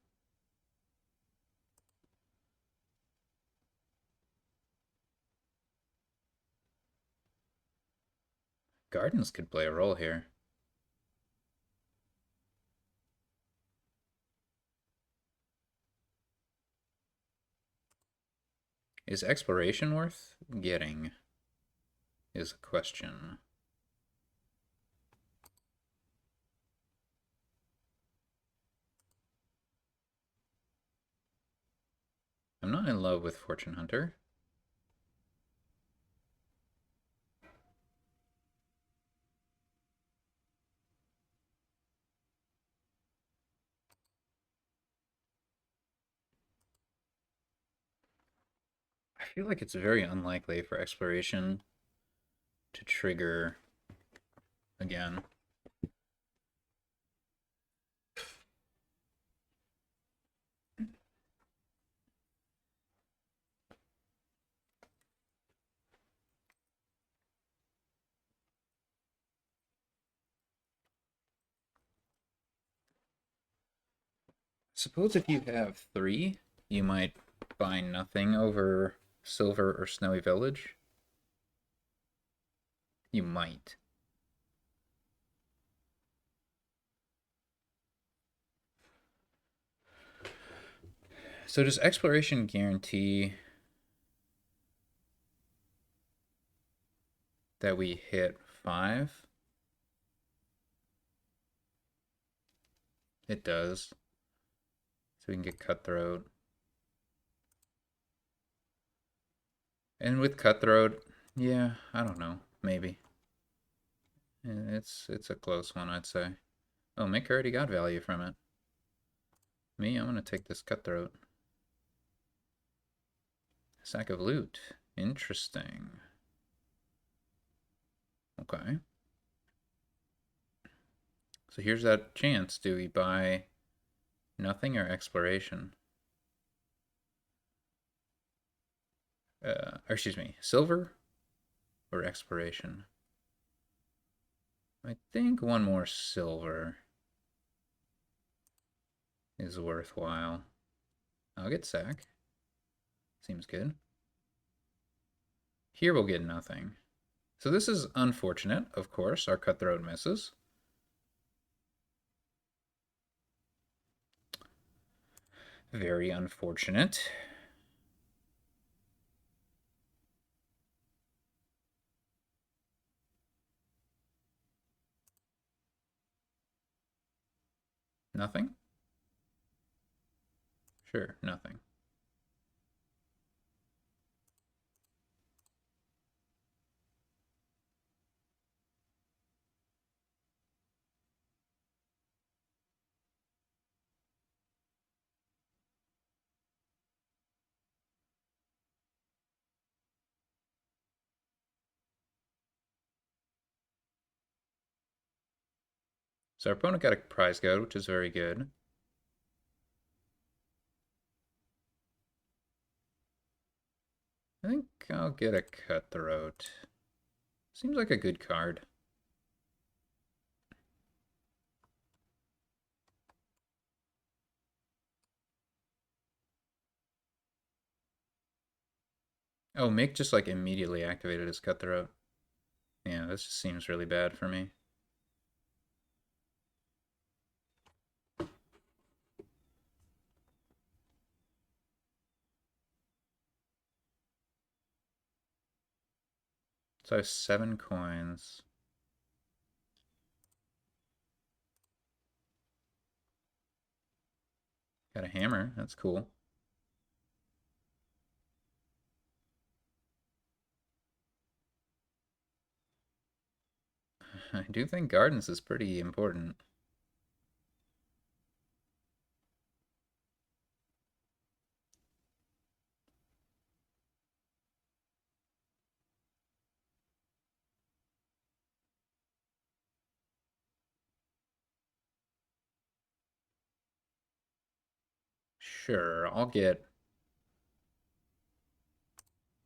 Gardens could play a role here. Is exploration worth getting? Is a question. I'm not in love with Fortune Hunter. I feel like it's very unlikely for exploration to trigger again. Suppose if you have 3, you might buy nothing over Silver or Snowy Village. You might. So does exploration guarantee that we hit 5? It does. So we can get Cutthroat. And with Cutthroat, yeah, I don't know. Maybe. It's a close one, I'd say. Oh, Mick already got value from it. Me, I'm gonna take this Cutthroat. Sack of loot. Interesting. Okay. So here's that chance. Do we buy nothing or exploration? Or excuse me, silver or exploration? I think one more silver is worthwhile. I'll get sack. Seems good. Here we'll get nothing. So this is unfortunate, of course. Our cutthroat misses. Very unfortunate. Nothing? Sure, nothing. So our opponent got a prize goat, which is very good. I think I'll get a cutthroat. Seems like a good card. Oh, Mick just like immediately activated his cutthroat. Yeah, this just seems really bad for me. So I have 7 coins. Got a hammer. That's cool. I do think Gardens is pretty important. Sure, I'll get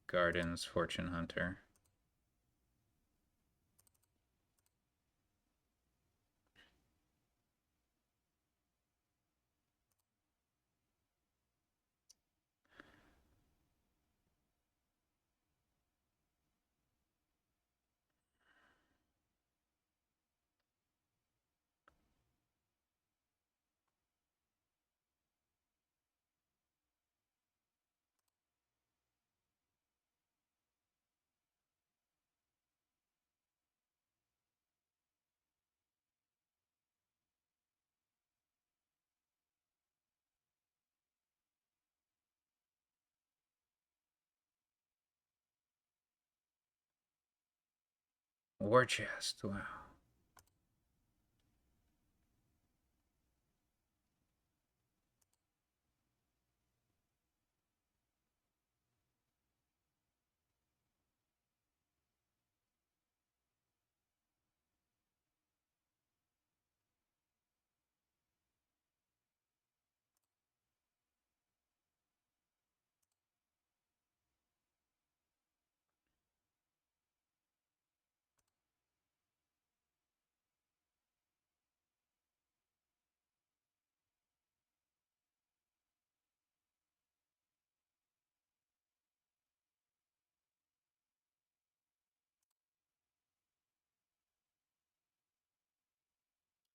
Gardens Fortune Hunter. War Chest, wow.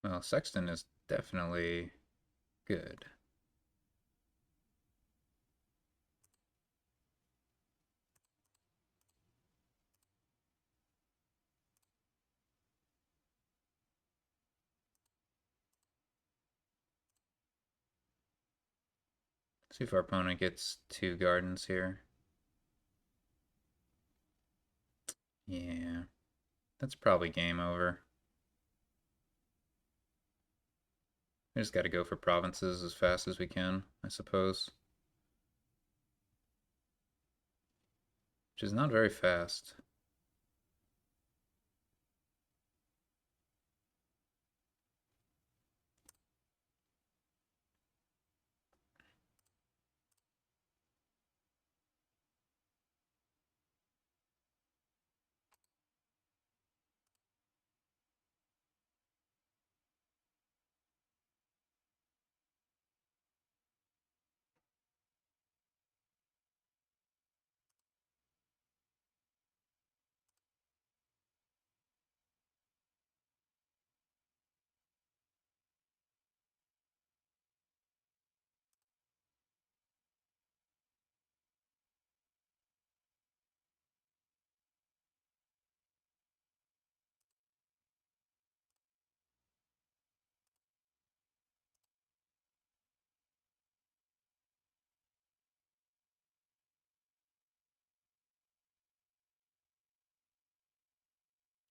Well, Sexton is definitely good. See if our opponent gets 2 gardens here. Yeah, that's probably game over. We just got to go for provinces as fast as we can, I suppose. Which is not very fast.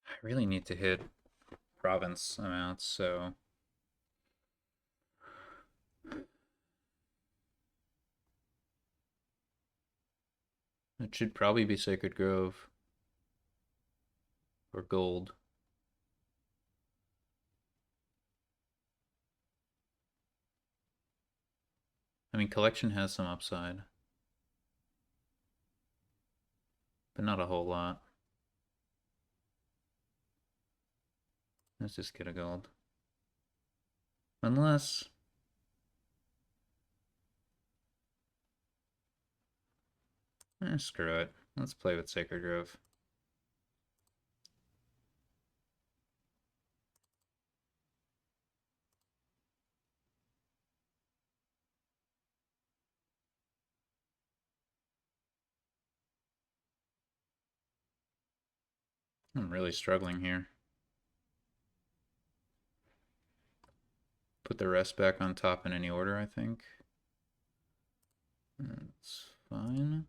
I really need to hit province amounts, so it should probably be Sacred Grove or gold. I mean, collection has some upside, but not a whole lot. Let's just get a gold. Unless... screw it. Let's play with Sacred Grove. I'm really struggling here. Put the rest back on top in any order, I think. That's fine.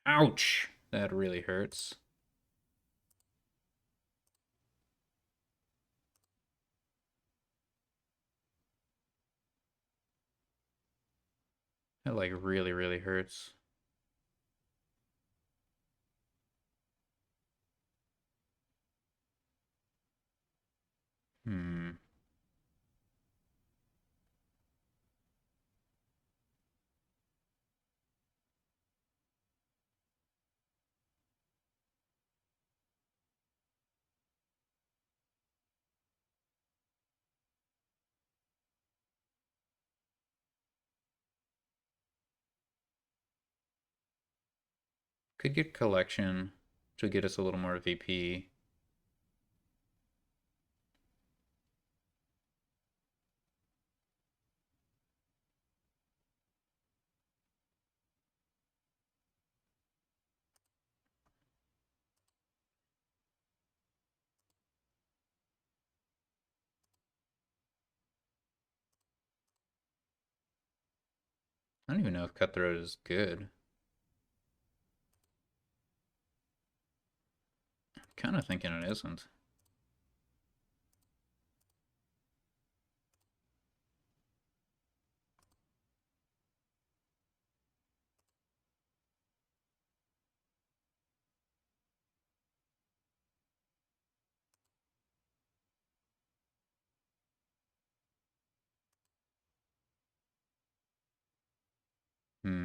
Ouch! That really hurts. That like really, really hurts. Hmm. Could get collection to get us a little more VP. I don't even know if Cutthroat is good. Kind of thinking it isn't.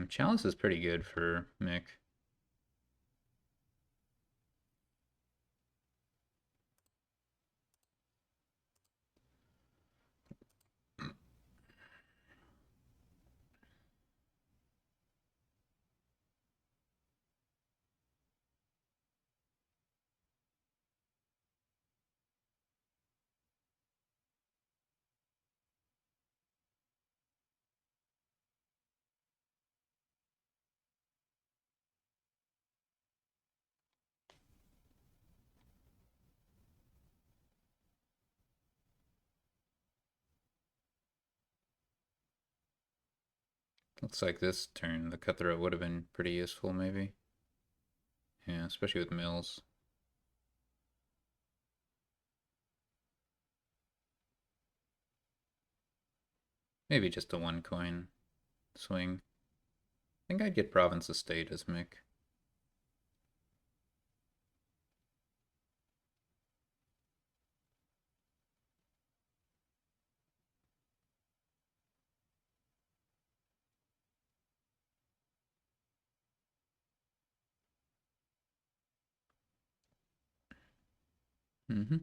Chalice is pretty good for Mick. Looks like this turn the Cutthroat would have been pretty useful, maybe. Yeah, especially with Mills. Maybe just a one coin swing. I think I'd get Province Estate as Mick. Mm-hmm.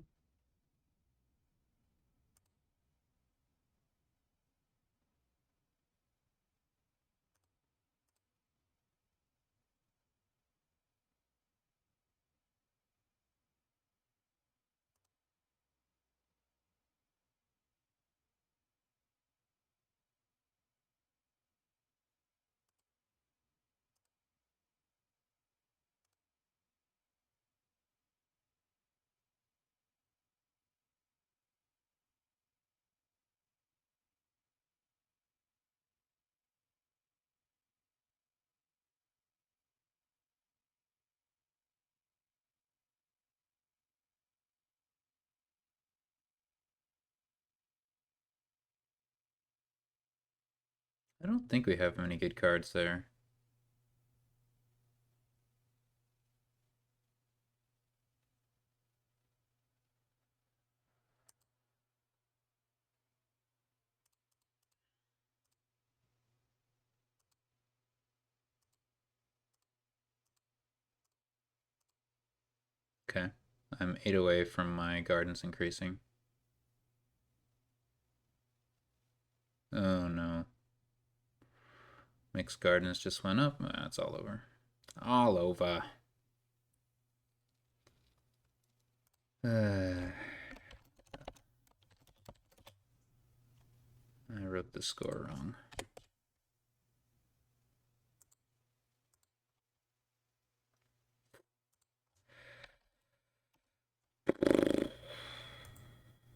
I don't think we have many good cards there. Okay. I'm 8 away from my gardens increasing. Oh no. Mixed gardens just went up. It's all over. All over. I wrote the score wrong.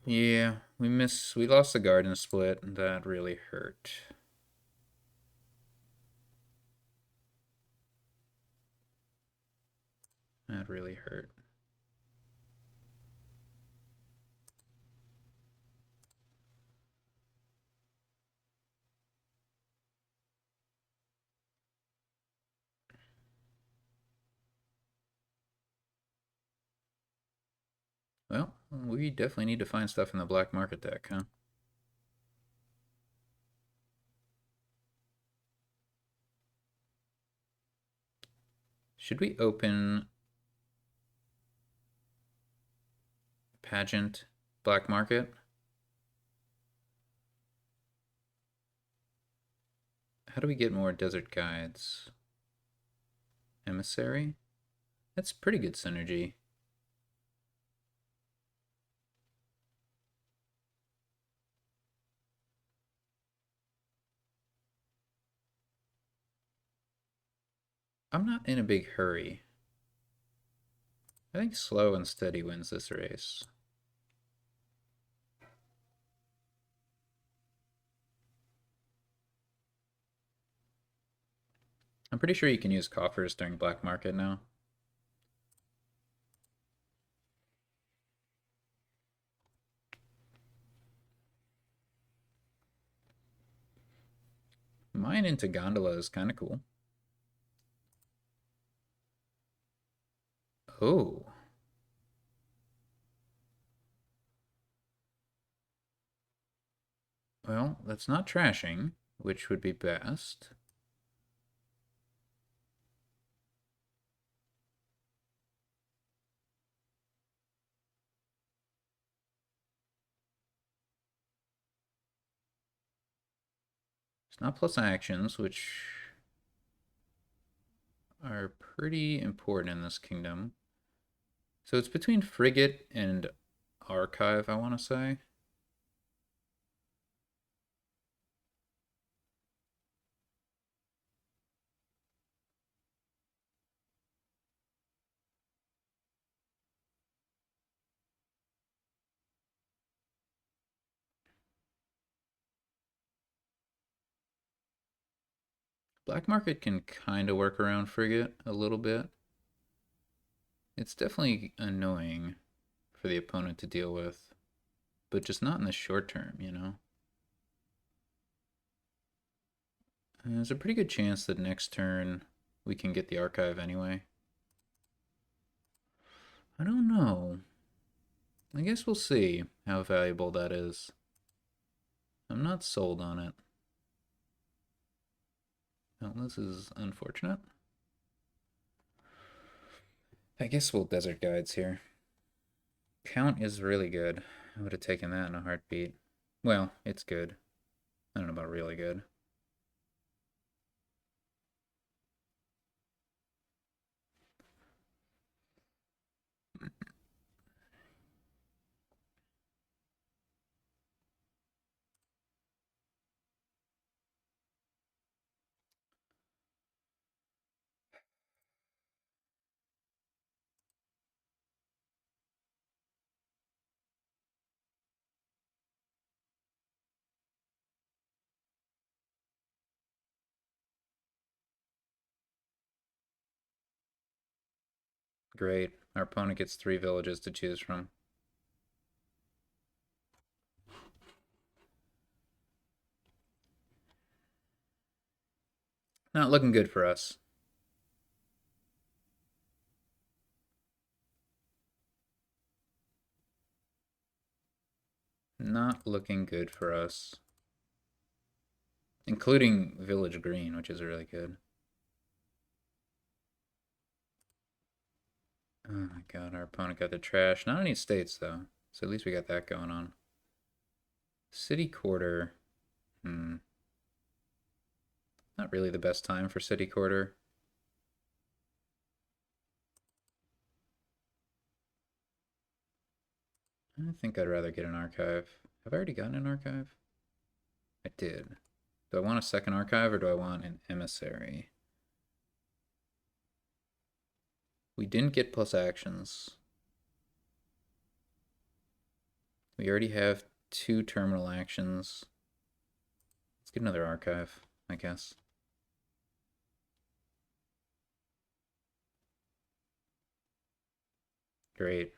Yeah, we lost the garden split, and that really hurt. That really hurt. Well, we definitely need to find stuff in the black market deck, huh? Should we open Pageant Black Market? How do we get more desert guides? Emissary? That's pretty good synergy. I'm not in a big hurry. I think slow and steady wins this race. I'm pretty sure you can use coffers during black market now. Mine into Gondola is kind of cool. Oh. Well, that's not trashing, which would be best. It's not plus actions, which are pretty important in this kingdom. So it's between Frigate and Archive, I want to say. Black Market can kind of work around Frigate a little bit. It's definitely annoying for the opponent to deal with, but just not in the short term, you know? And there's a pretty good chance that next turn we can get the Archive anyway. I don't know. I guess we'll see how valuable that is. I'm not sold on it. Well, this is unfortunate. I guess we'll Desert Guides here. Count is really good. I would have taken that in a heartbeat. Well, it's good. I don't know about really good. Great. Our opponent gets 3 villages to choose from. Not looking good for us. Not looking good for us. Including Village Green, which is really good. Oh my god, our opponent got the trash. Not any states, though. So at least we got that going on. City Quarter. Not really the best time for City Quarter. I think I'd rather get an archive. Have I already gotten an archive? I did. Do I want a second archive or do I want an emissary? We didn't get plus actions. We already have 2 terminal actions. Let's get another archive, I guess. Great.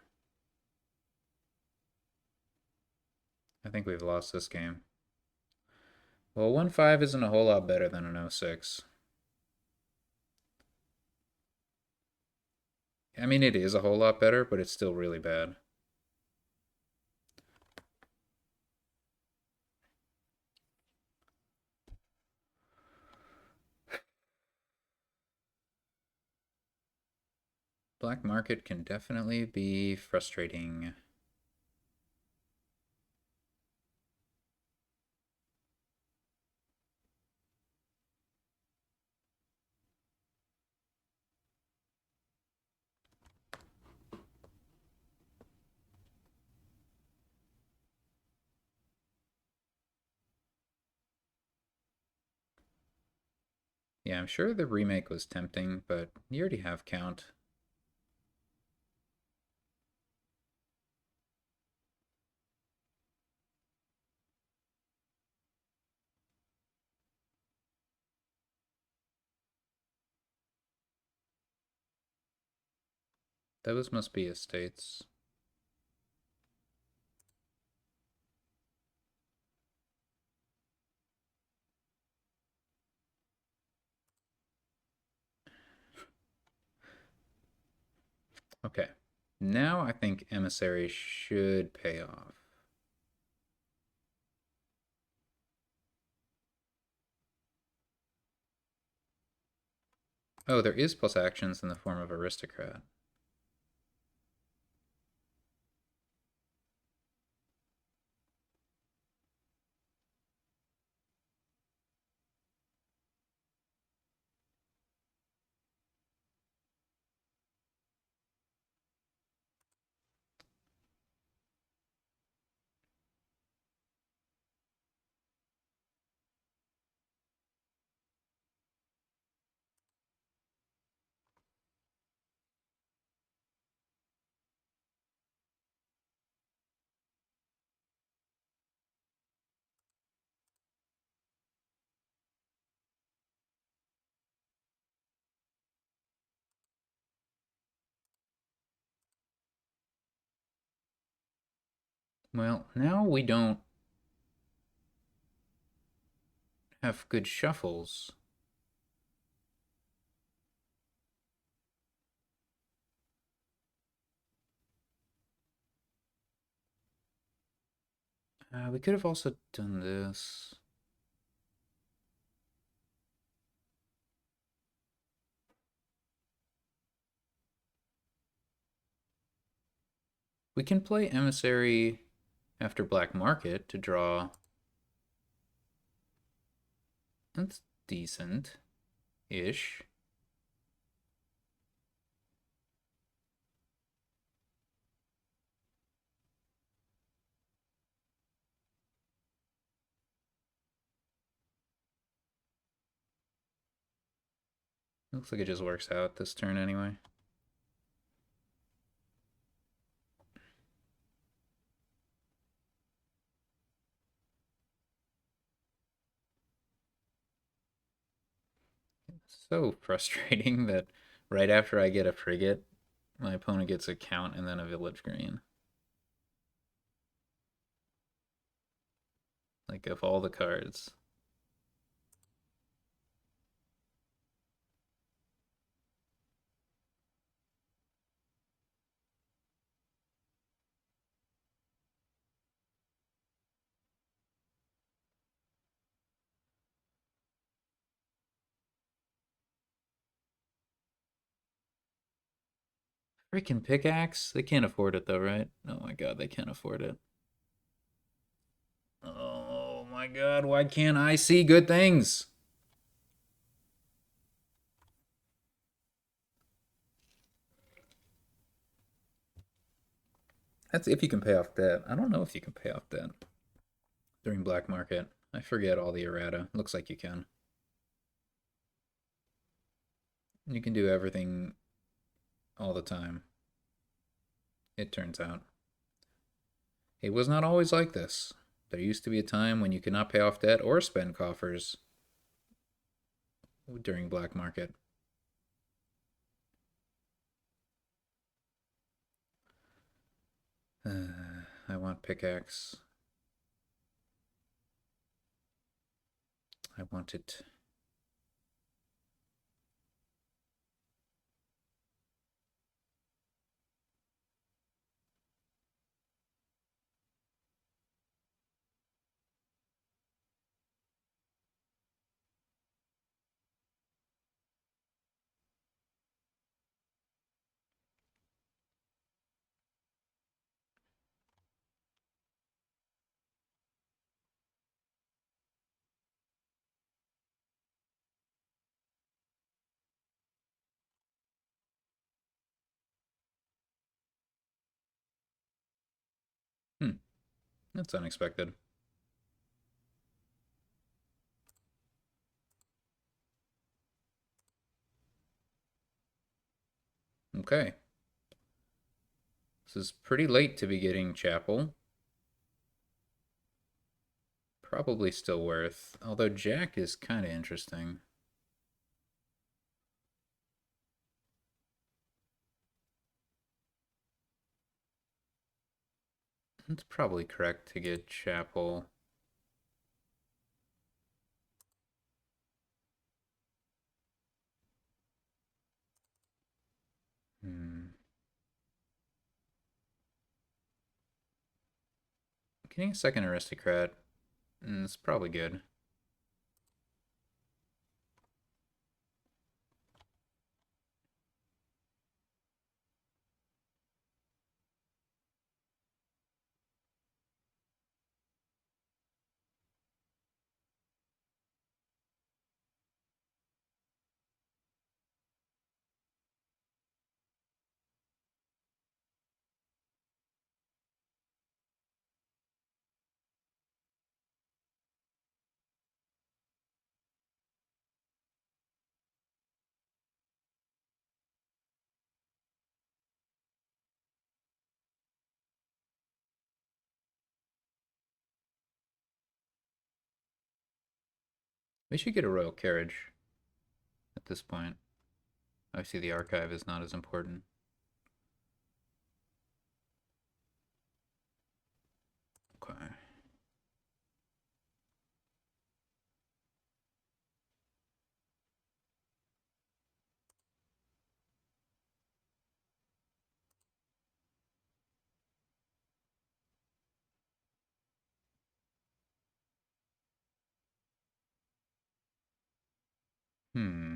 I think we've lost this game. Well, 1-5 isn't a whole lot better than an 0-6. I mean, it is a whole lot better, but it's still really bad. Black market can definitely be frustrating. Yeah, I'm sure the remake was tempting, but you already have Count. Those must be estates. Okay. Now I think Emissary should pay off. Oh, there is plus actions in the form of Aristocrat. Well, now we don't have good shuffles. We could have also done this. We can play Emissary after Black Market to draw. That's decent-ish. Looks like it just works out this turn anyway. It's so frustrating that right after I get a frigate, my opponent gets a Count and then a Village Green. Like, of all the cards. Freaking pickaxe? They can't afford it though, right? Oh my god, they can't afford it. Oh my god, why can't I see good things? That's if you can pay off debt. I don't know if you can pay off debt during black market. I forget all the errata. Looks like you can. You can do everything all the time, it turns out. It was not always like this. There used to be a time when you could not pay off debt or spend coffers during black market. I want pickaxe. I want it. Hmm, that's unexpected. Okay. This is pretty late to be getting chapel. Probably still worth. Although Jack is kind of interesting. It's probably correct to get chapel. Hmm. Getting a second aristocrat is probably good. We should get a royal carriage at this point. Obviously, the archive is not as important. Okay. Hmm.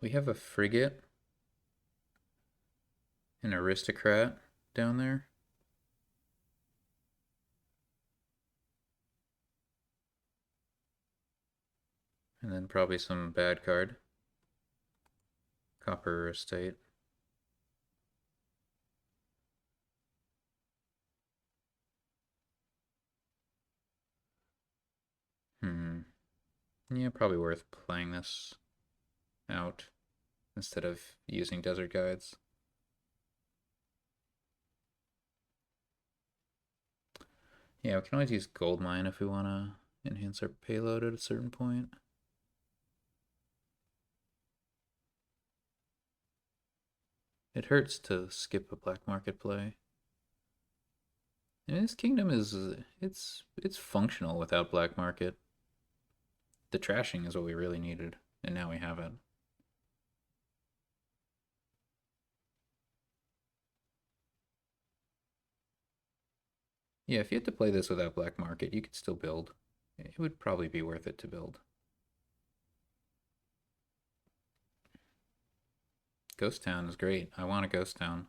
We have a frigate, an aristocrat down there, and then probably some bad card. Copper estate. Hmm. Yeah, probably worth playing this out instead of using desert guides. Yeah, we can always use gold mine if we want to enhance our payload at a certain point. It hurts to skip a black market play. And this kingdom is it's functional without black market. The trashing is what we really needed, and now we have it. Yeah, if you had to play this without Black Market, you could still build. It would probably be worth it to build. Ghost Town is great. I want a Ghost Town.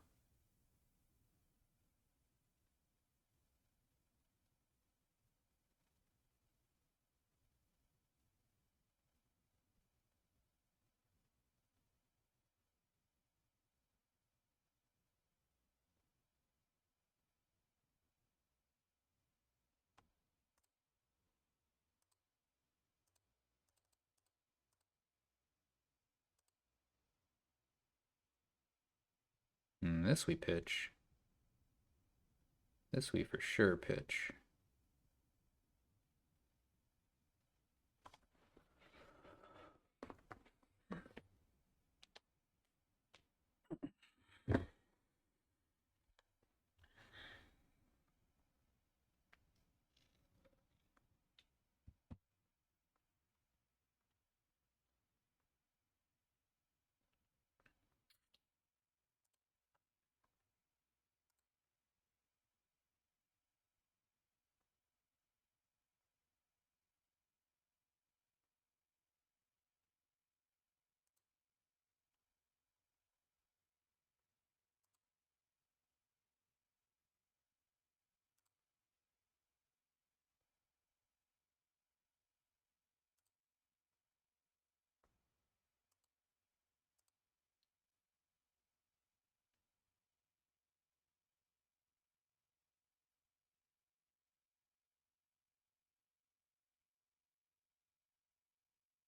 This we pitch. This we for sure pitch.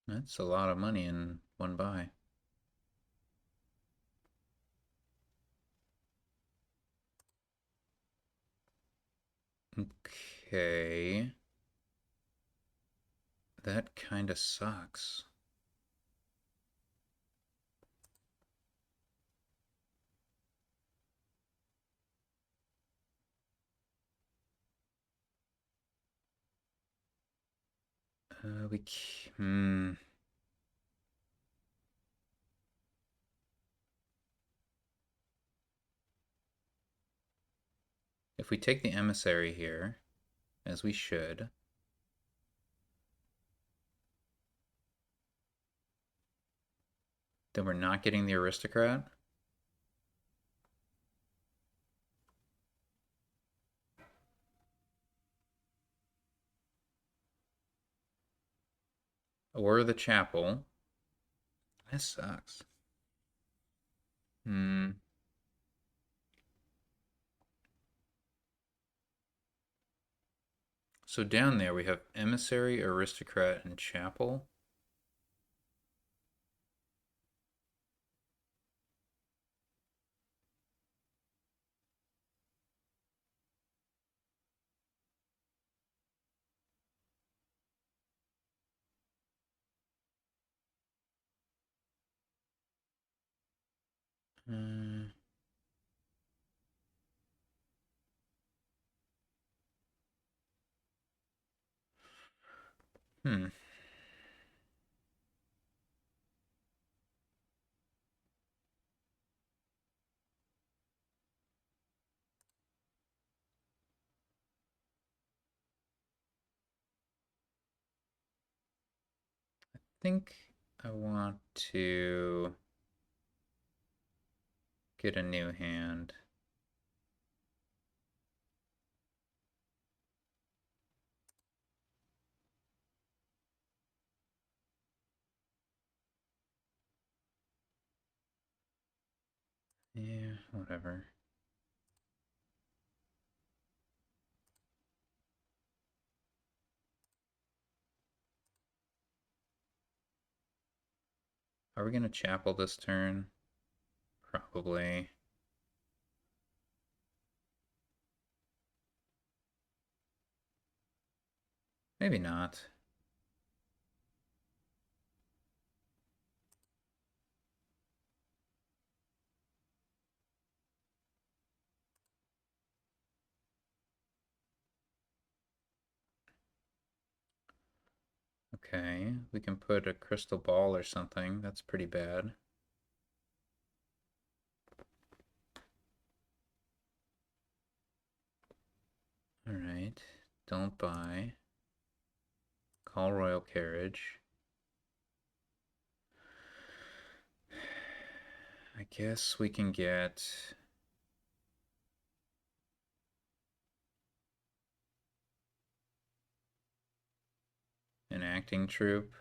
That's a lot of money in one buy. Okay. That kind of sucks. We If we take the emissary here, as we should, then we're not getting the aristocrat. Or the chapel. That sucks. So down there we have emissary, aristocrat, and chapel. Uh, hmm. I think I want to get a new hand. Yeah, whatever. Are we gonna chapel this turn? Probably. Maybe not. Okay, we can put a crystal ball or something. That's pretty bad. Alright. Don't buy. Call Royal Carriage. I guess we can get an acting troupe.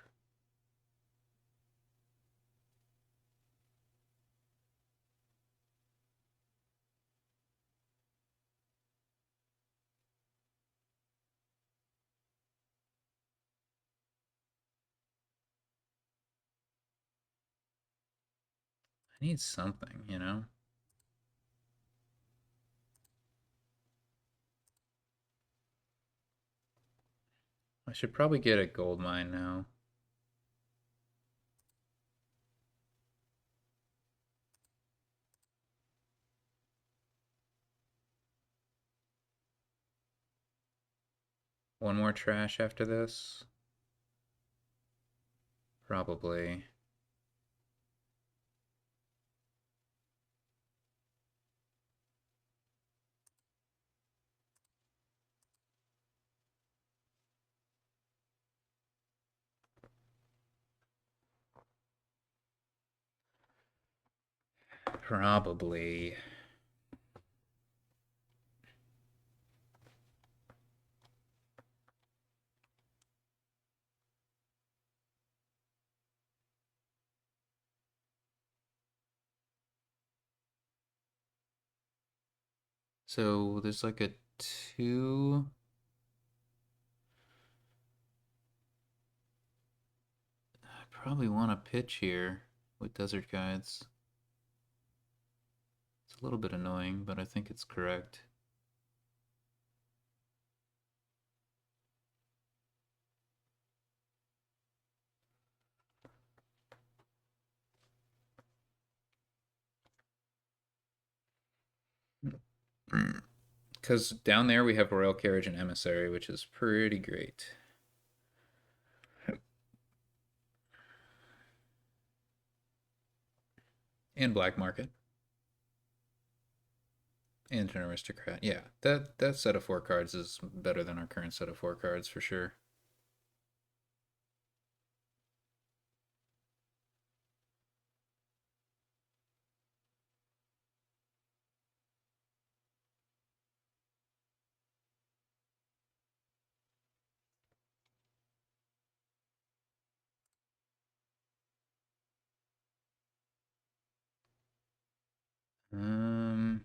I need something, you know? I should probably get a gold mine now. One more trash after this? Probably. Probably. So there's like a 2. I probably want to pitch here with Desert Guides. It's a little bit annoying, but I think it's correct. Because down there we have Royal Carriage and Emissary, which is pretty great. And Black Market. And an Aristocrat. Yeah, that set of 4 cards is better than our current set of 4 cards for sure. Um,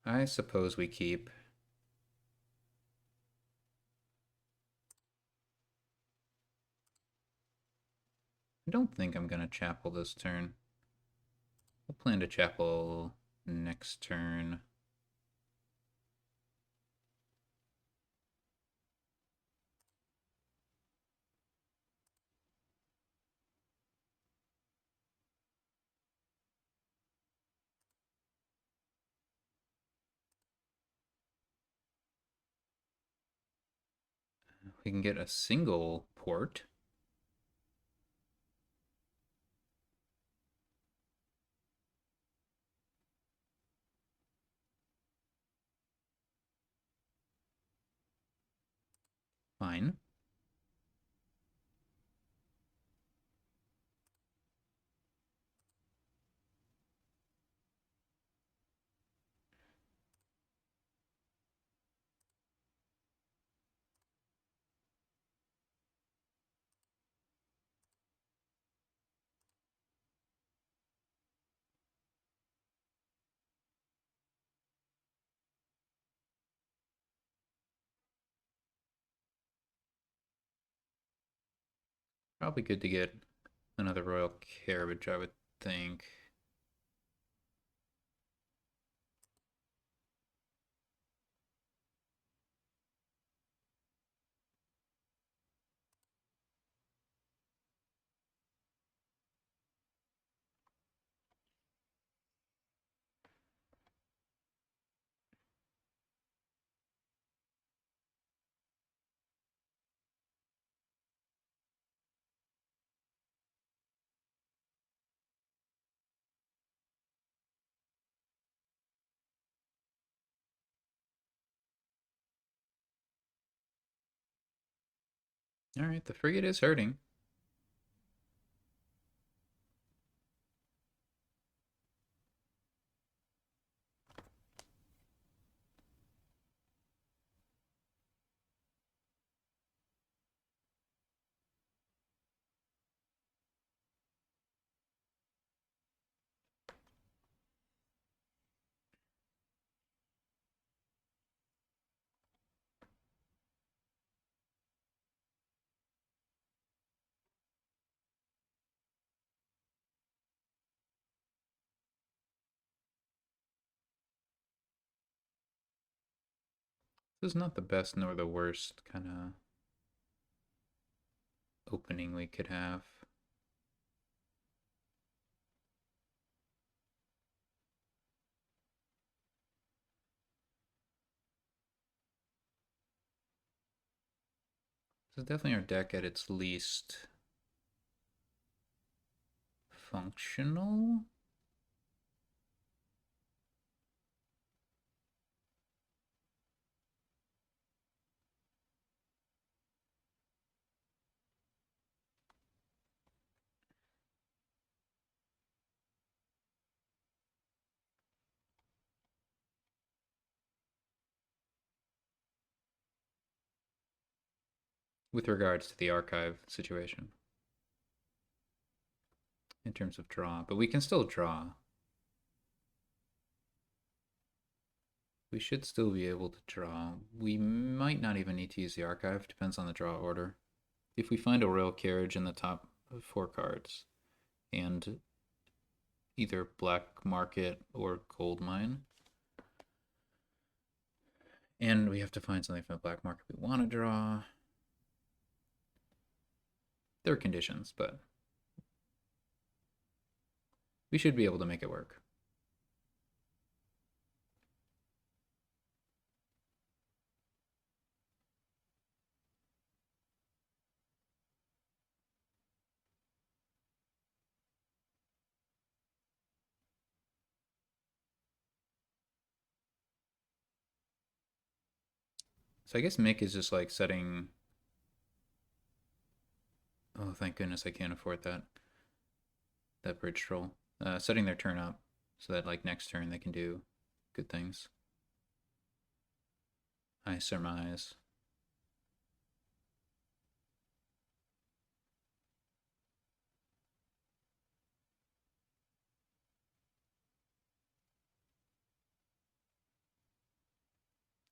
I suppose we keep. I don't think I'm gonna chapel this turn. We'll plan to chapel next turn. We can get a single port. Fine. Probably good to get another Royal Carriage, I would think. Alright, the frigate is hurting. This is not the best nor the worst kind of opening we could have. This is definitely our deck at its least functional. With regards to the archive situation in terms of draw, but we can still draw. We should still be able to draw. We might not even need to use the archive, depends on the draw order. If we find a royal carriage in the top 4 cards and either black market or gold mine, and we have to find something from the black market we want to draw, there are conditions, but we should be able to make it work. So I guess Mick is just like setting. Oh, thank goodness I can't afford that bridge troll. Setting their turn up so that like next turn they can do good things. I surmise.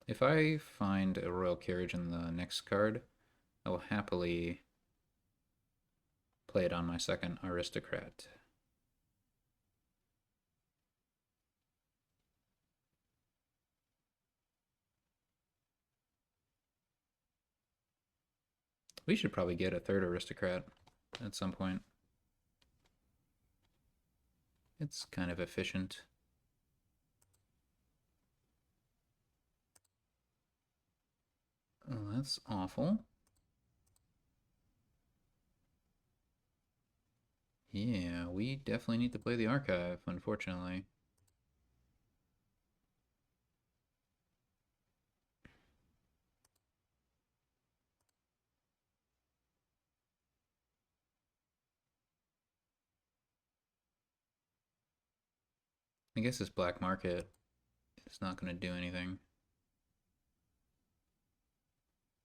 If I find a royal carriage in the next card, I will happily play it on my second aristocrat. We should probably get a third aristocrat at some point. It's kind of efficient. Oh, that's awful. Yeah, we definitely need to play the archive, unfortunately. I guess this black market is not going to do anything.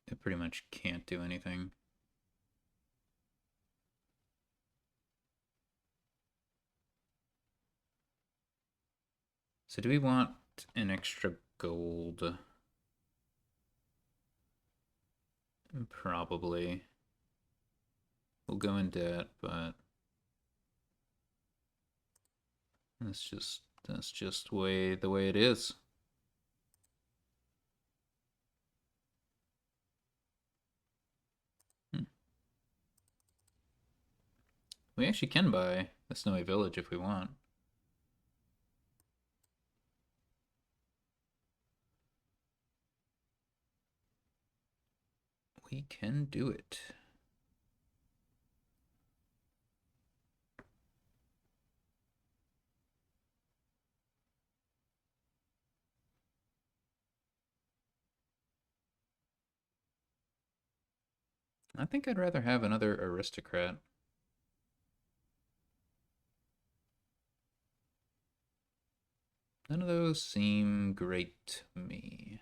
It pretty much can't do anything. So do we want an extra gold? Probably. We'll go in debt, but that's just the way it is. Hmm. We actually can buy the Snowy Village if we want. We can do it. I think I'd rather have another aristocrat. None of those seem great to me.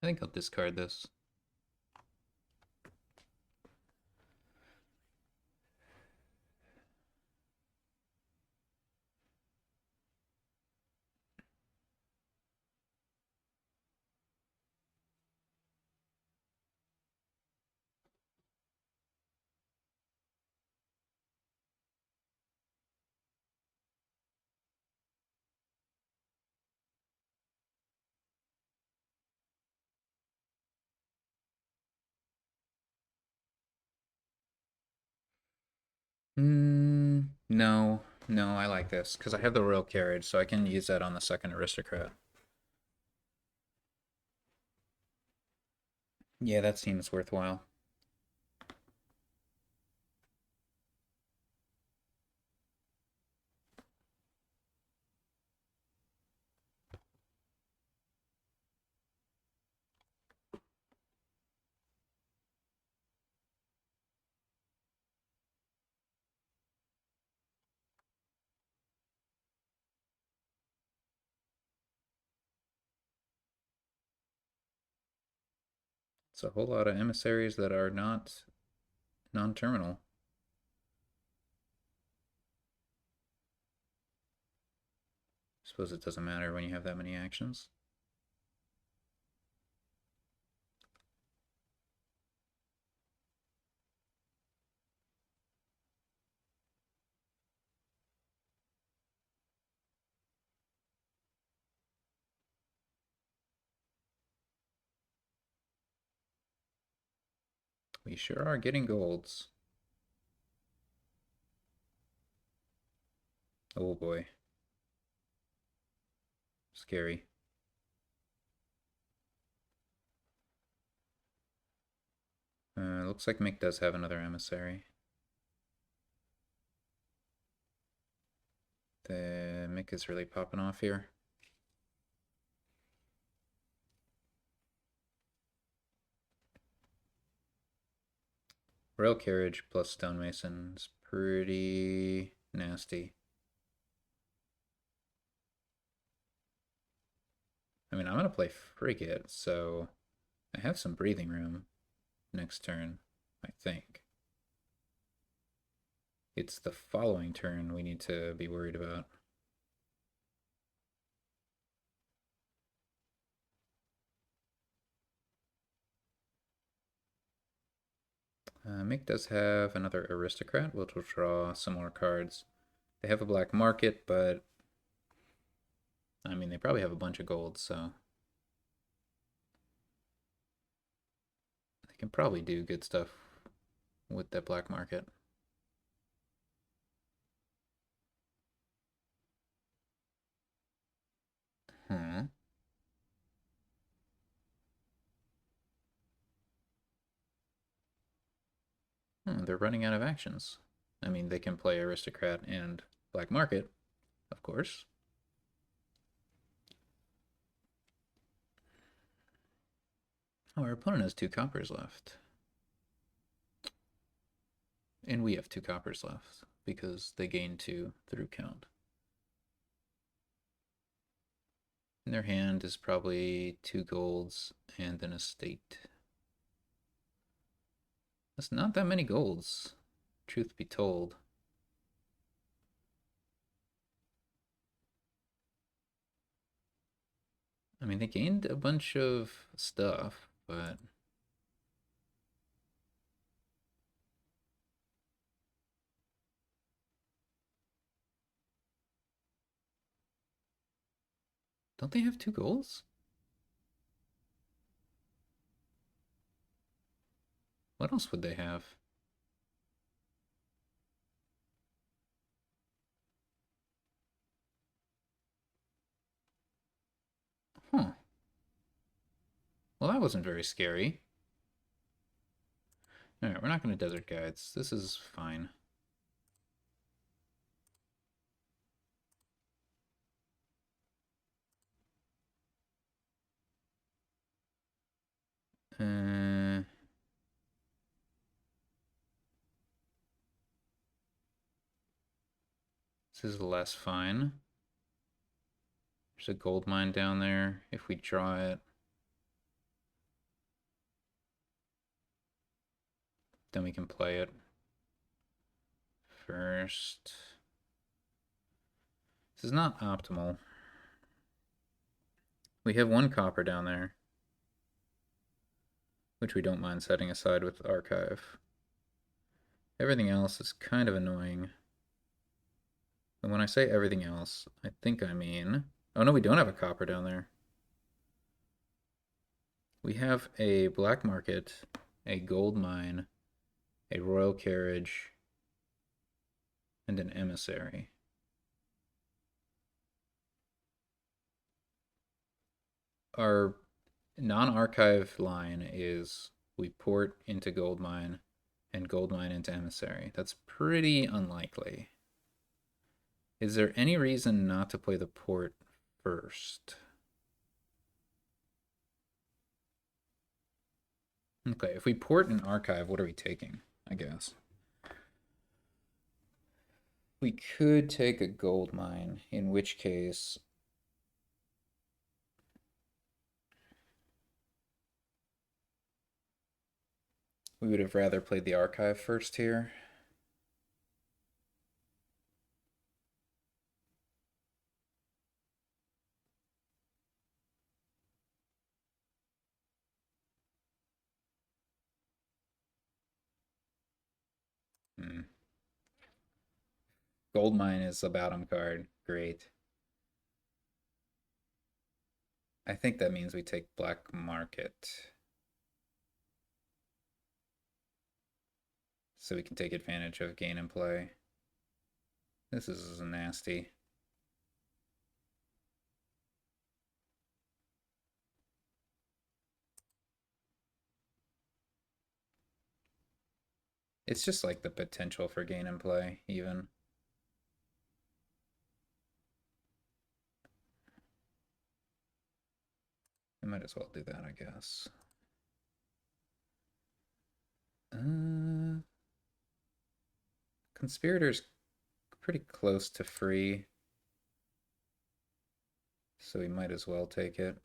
I think I'll discard this. No, no, I like this because I have the royal carriage, so I can use that on the second aristocrat. Yeah, that seems worthwhile. It's a whole lot of emissaries that are not non-terminal. Suppose it doesn't matter when you have that many actions. We sure are getting golds. Oh boy. Scary. Looks like Mick does have another emissary. The Mick is really popping off here. Rail carriage plus stonemason is pretty nasty. I mean, I'm gonna play frigate, so I have some breathing room next turn, I think. It's the following turn we need to be worried about. Mick does have another aristocrat, which will draw some more cards. They have a black market, but I mean, they probably have a bunch of gold, so they can probably do good stuff with that black market. Hmm. They're running out of actions. I mean, they can play aristocrat and black market, of course. Oh, our opponent has 2 coppers left. And we have 2 coppers left because they gain 2 through count. In their hand is probably 2 golds and an estate. That's not that many golds, truth be told. I mean, they gained a bunch of stuff, but don't they have 2 golds? What else would they have? Huh. Well, that wasn't very scary. Alright, we're not going to desert guides. This is fine. This is less fine. There's a gold mine down there. If we draw it, then we can play it first. This is not optimal. We have one copper down there, which we don't mind setting aside with archive. Everything else is kind of annoying. And when I say everything else, I think I mean... Oh no, we don't have a copper down there. We have a black market, a gold mine, a royal carriage, and an emissary. Our non-archive line is we port into gold mine and gold mine into emissary. That's pretty unlikely. Is there any reason not to play the port first? Okay, if we port an archive, what are we taking, I guess? We could take a gold mine, in which case... we would have rather played the archive first here. Gold mine is a bottom card. Great. I think that means we take black market. So we can take advantage of gain and play. This is nasty. It's just like the potential for gain and play, even. I might as well do that, I guess. Conspirator's pretty close to free, so we might as well take it.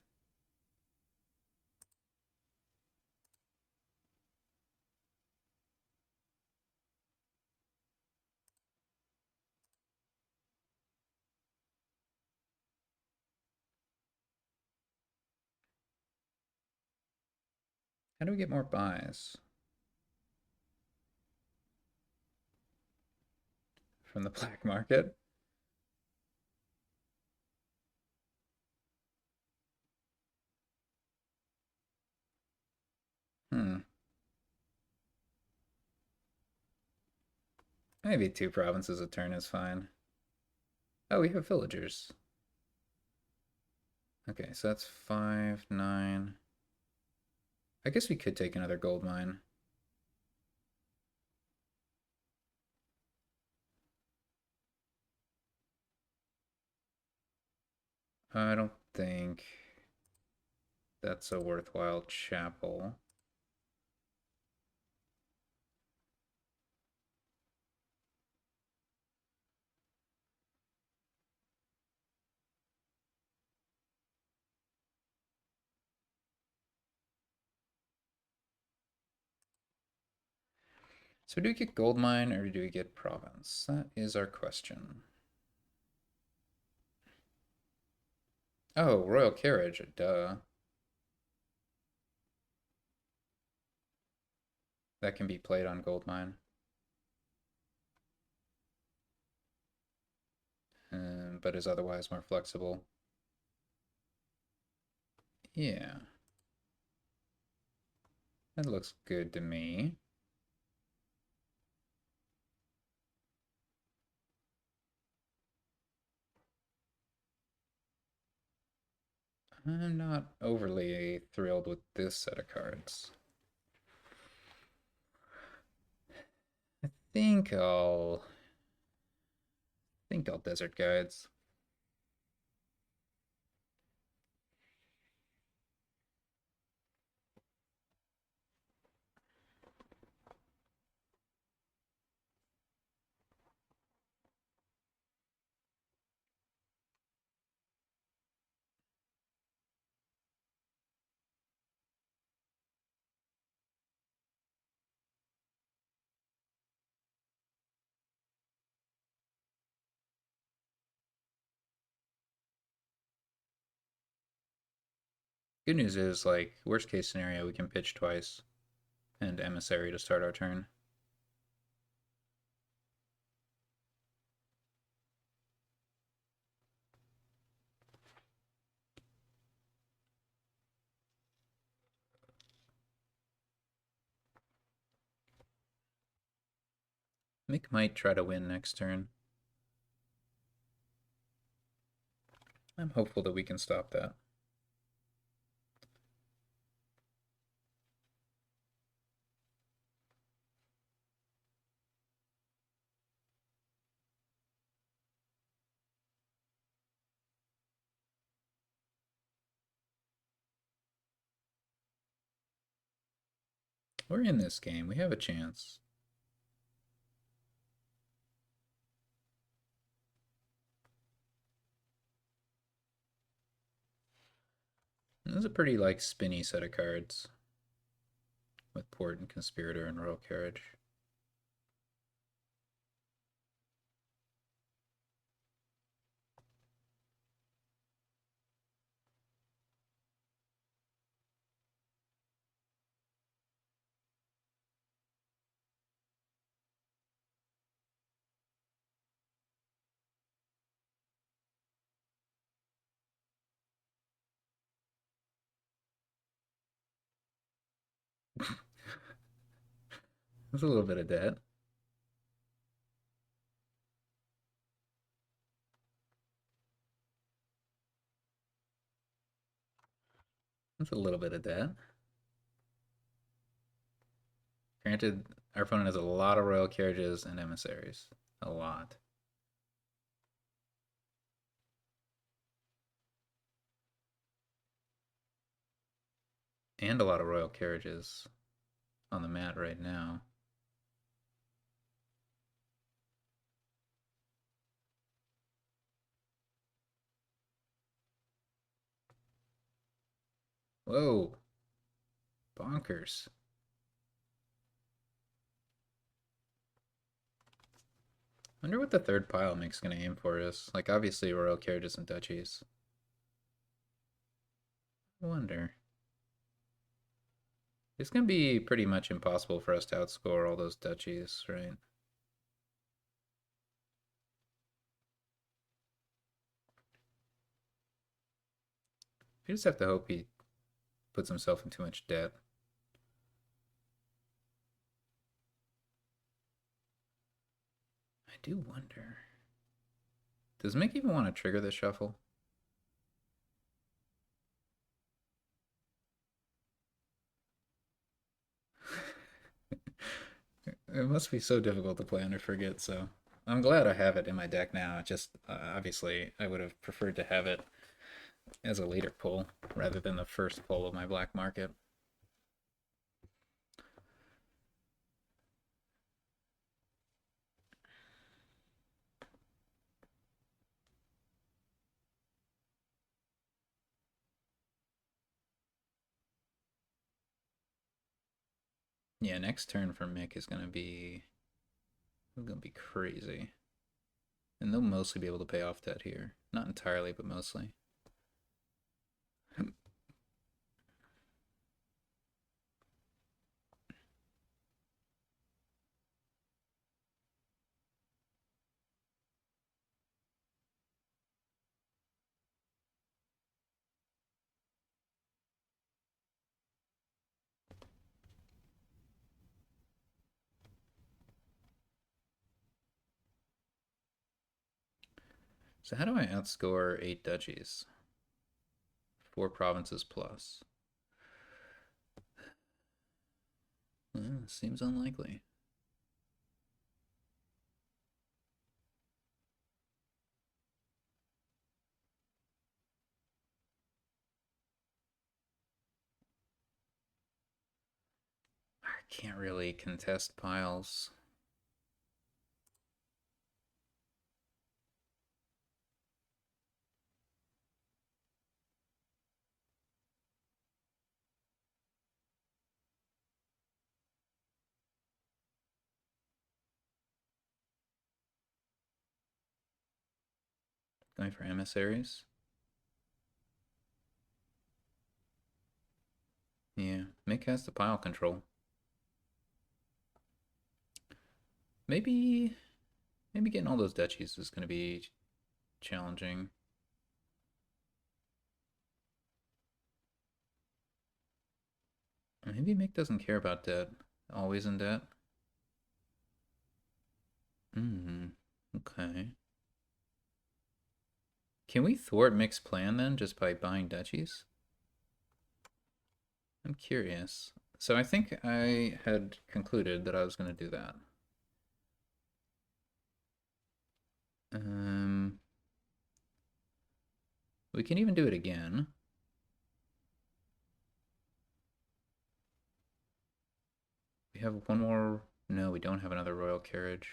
How do we get more buys? From the black market? Maybe 2 provinces a turn is fine. Oh, we have villagers. Okay, so that's 5, 9. I guess we could take another gold mine. I don't think that's a worthwhile chapel. So do we get gold mine or do we get province? That is our question. Oh, royal carriage, duh. That can be played on gold mine. But is otherwise more flexible. Yeah. That looks good to me. I'm not overly thrilled with this set of cards. I think I'll Desert Guides. Good news is, like, worst case scenario, we can pitch twice and Emissary to start our turn. Mick might try to win next turn. I'm hopeful that we can stop that. We're in this game. We have a chance. This is a pretty, like, spinny set of cards with Port and Conspirator and Royal Carriage. There's a little bit of debt. That's a little bit of debt. Granted, our opponent has a lot of Royal Carriages and Emissaries. A lot. And a lot of Royal Carriages on the mat right now. Whoa. Bonkers. Wonder what the third pile Mick's gonna aim for is. Like, obviously, Royal Carriages and Duchies. I wonder. It's gonna be pretty much impossible for us to outscore all those Duchies, right? We just have to hope he puts himself in too much debt. I do wonder. Does Mick even want to trigger this shuffle? It must be so difficult to play under Forget, so I'm glad I have it in my deck now. Just obviously, I would have preferred to have it as a later pull rather than the first pull of my black market. Yeah, next turn for Mick is gonna be crazy. And they'll mostly be able to pay off debt here. Not entirely, but mostly. So how do I outscore 8 duchies? 4 provinces plus. Seems unlikely. I can't really contest piles. Going for emissaries. Yeah, Mick has the pile control. Maybe getting all those duchies is going to be challenging. Maybe Mick doesn't care about debt. Always in debt. Okay. Can we thwart Mick's plan then just by buying duchies? I'm curious. So I think I had concluded that I was going to do that. We can even do it again. We have one more. No, we don't have another royal carriage.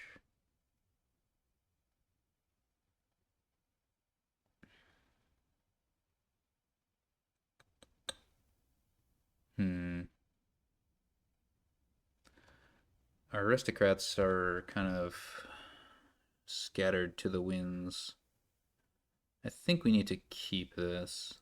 Our aristocrats are kind of scattered to the winds. I think we need to keep this.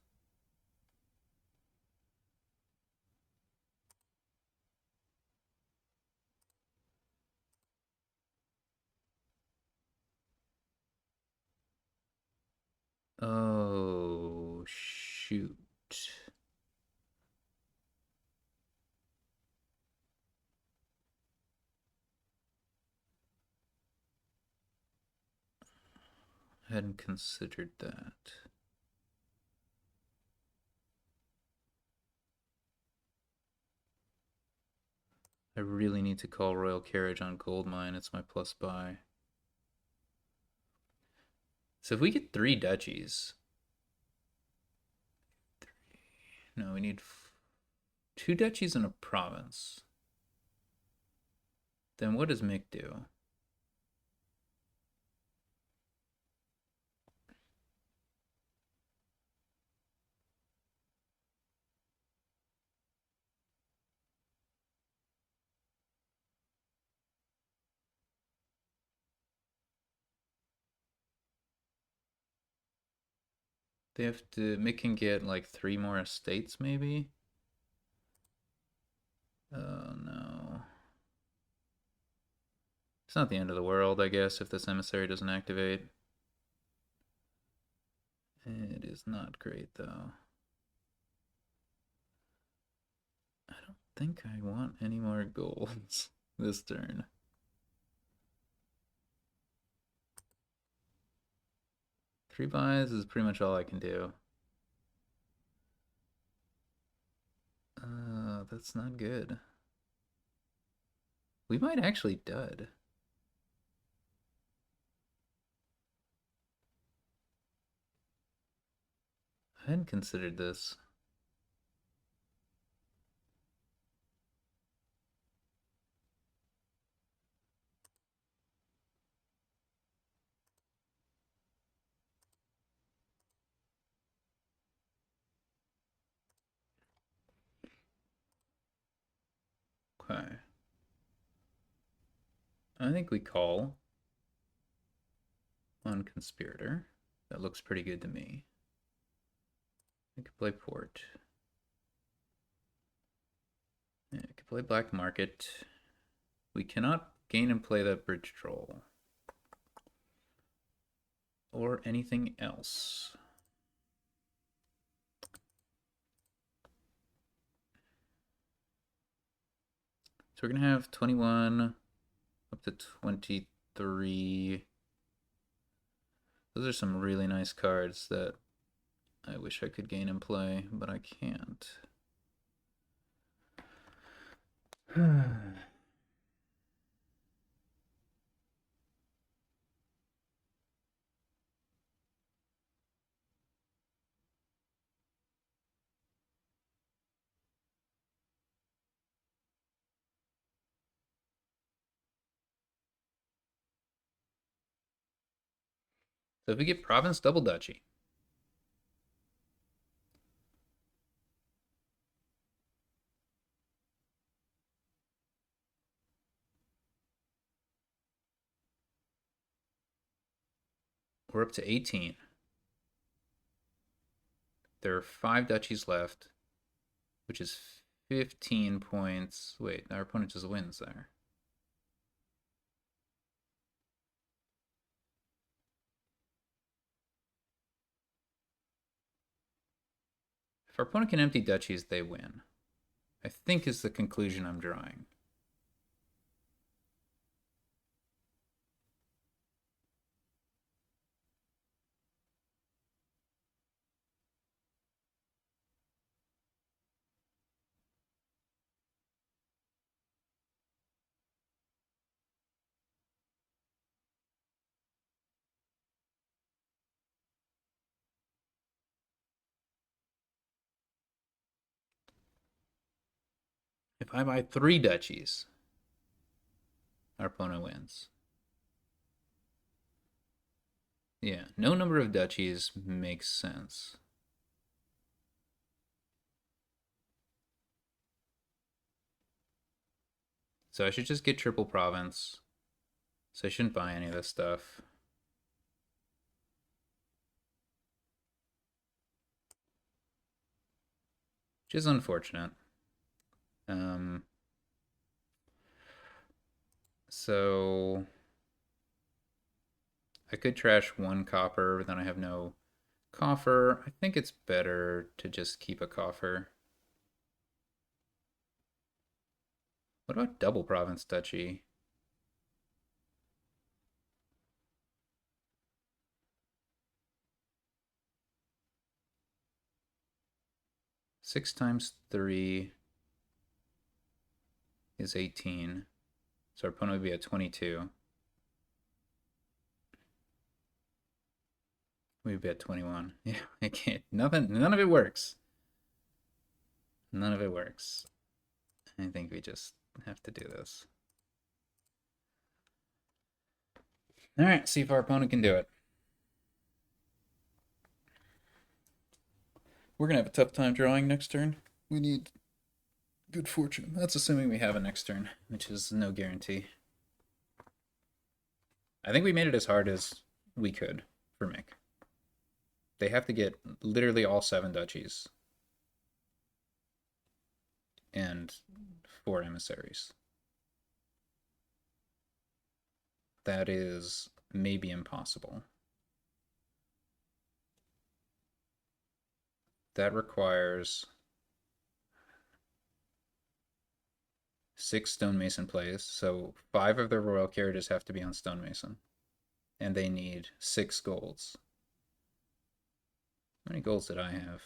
Oh, shoot. I hadn't considered that. I really need to call Royal Carriage on Goldmine. It's my plus buy. So if we get 3 duchies. No, we need 2 duchies and a province. Then what does Mick do? They have to. Mick can get like 3 more estates, maybe? Oh no. It's not the end of the world, I guess, if this emissary doesn't activate. It is not great, though. I don't think I want any more golds this turn. Three buys is pretty much all I can do. That's not good. We might actually dud. I hadn't considered this. Okay. I think we call on Conspirator. That looks pretty good to me. I could play Port. Yeah, I could play Black Market. We cannot gain and play that Bridge Troll. Or anything else. So we're going to have 21 up to 23. Those are some really nice cards that I wish I could gain in play, but I can't. So if we get province double duchy. We're up to 18. There are 5 duchies left, which is 15 points. Wait, our opponent just wins there. If our opponent can empty duchies, they win. I think is the conclusion I'm drawing. If I buy 3 duchies, our opponent wins. Yeah, no number of duchies makes sense. So I should just get triple province. So I shouldn't buy any of this stuff. Which is unfortunate. So I could trash 1 copper, but then I have no coffer. I think it's better to just keep a coffer. What about double province duchy? Six times 3 is 18. So our opponent would be at 22. We'd be at 21. Yeah, I can't. None of it works. None of it works. I think we just have to do this. All right, see if our opponent can do it. We're going to have a tough time drawing next turn. We need good fortune. That's assuming we have a next turn, which is no guarantee. I think we made it as hard as we could for Mick. They have to get literally all 7 duchies and 4 emissaries. That is maybe impossible. That requires 6 stonemason plays, so 5 of their royal carriages have to be on stonemason. And they need 6 golds. How many golds did I have?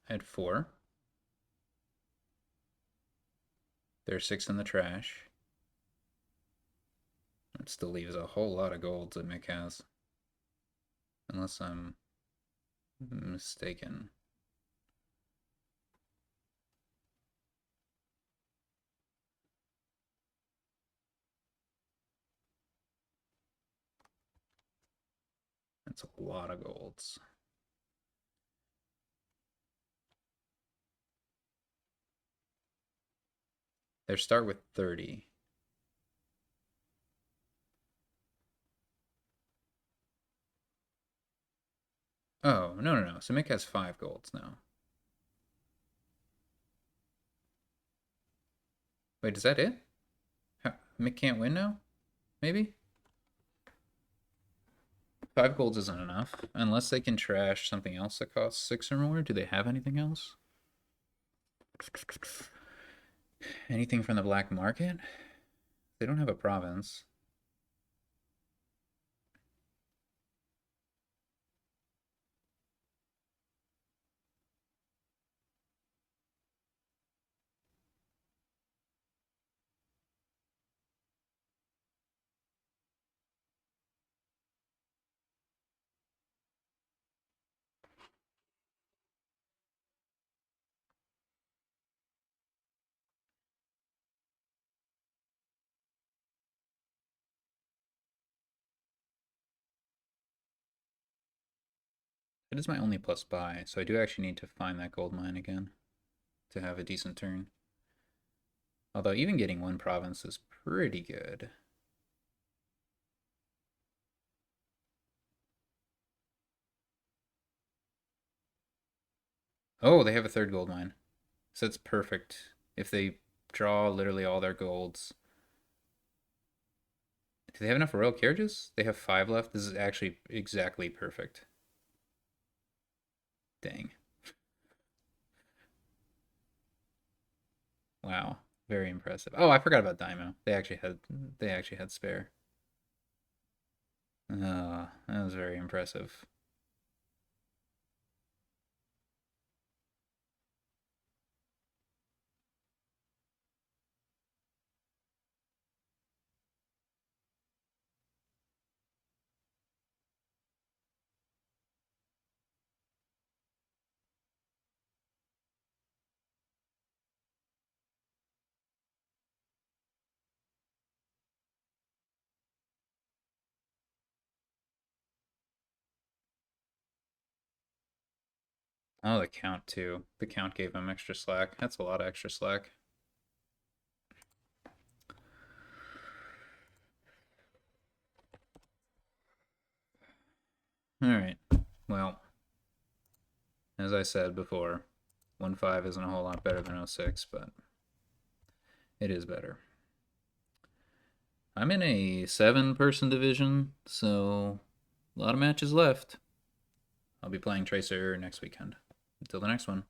I had 4. There's 6 in the trash. That still leaves a whole lot of golds that Mick has. Unless I'm mistaken. That's a lot of golds. They start with 30. Oh, no. So Mick has 5 golds now. Wait, is that it? Mick can't win now? Maybe? 5 golds isn't enough. Unless they can trash something else that costs 6 or more. Do they have anything else? Anything from the black market? They don't have a province. It is my only plus buy, so I do actually need to find that gold mine again to have a decent turn. Although even getting one province is pretty good. Oh, they have a third gold mine. So it's perfect. If they draw literally all their golds. Do they have enough royal carriages? They have 5 left. This is actually exactly perfect. Dang. Wow. Very impressive. Oh, I forgot about Daimo. They actually had spare. That was very impressive. Oh, the count too. The count gave him extra slack. That's a lot of extra slack. All right. Well, as I said before, 1.5 isn't a whole lot better than 0.6, but it is better. I'm in a 7-person division, so a lot of matches left. I'll be playing Tracer next weekend. Until the next one.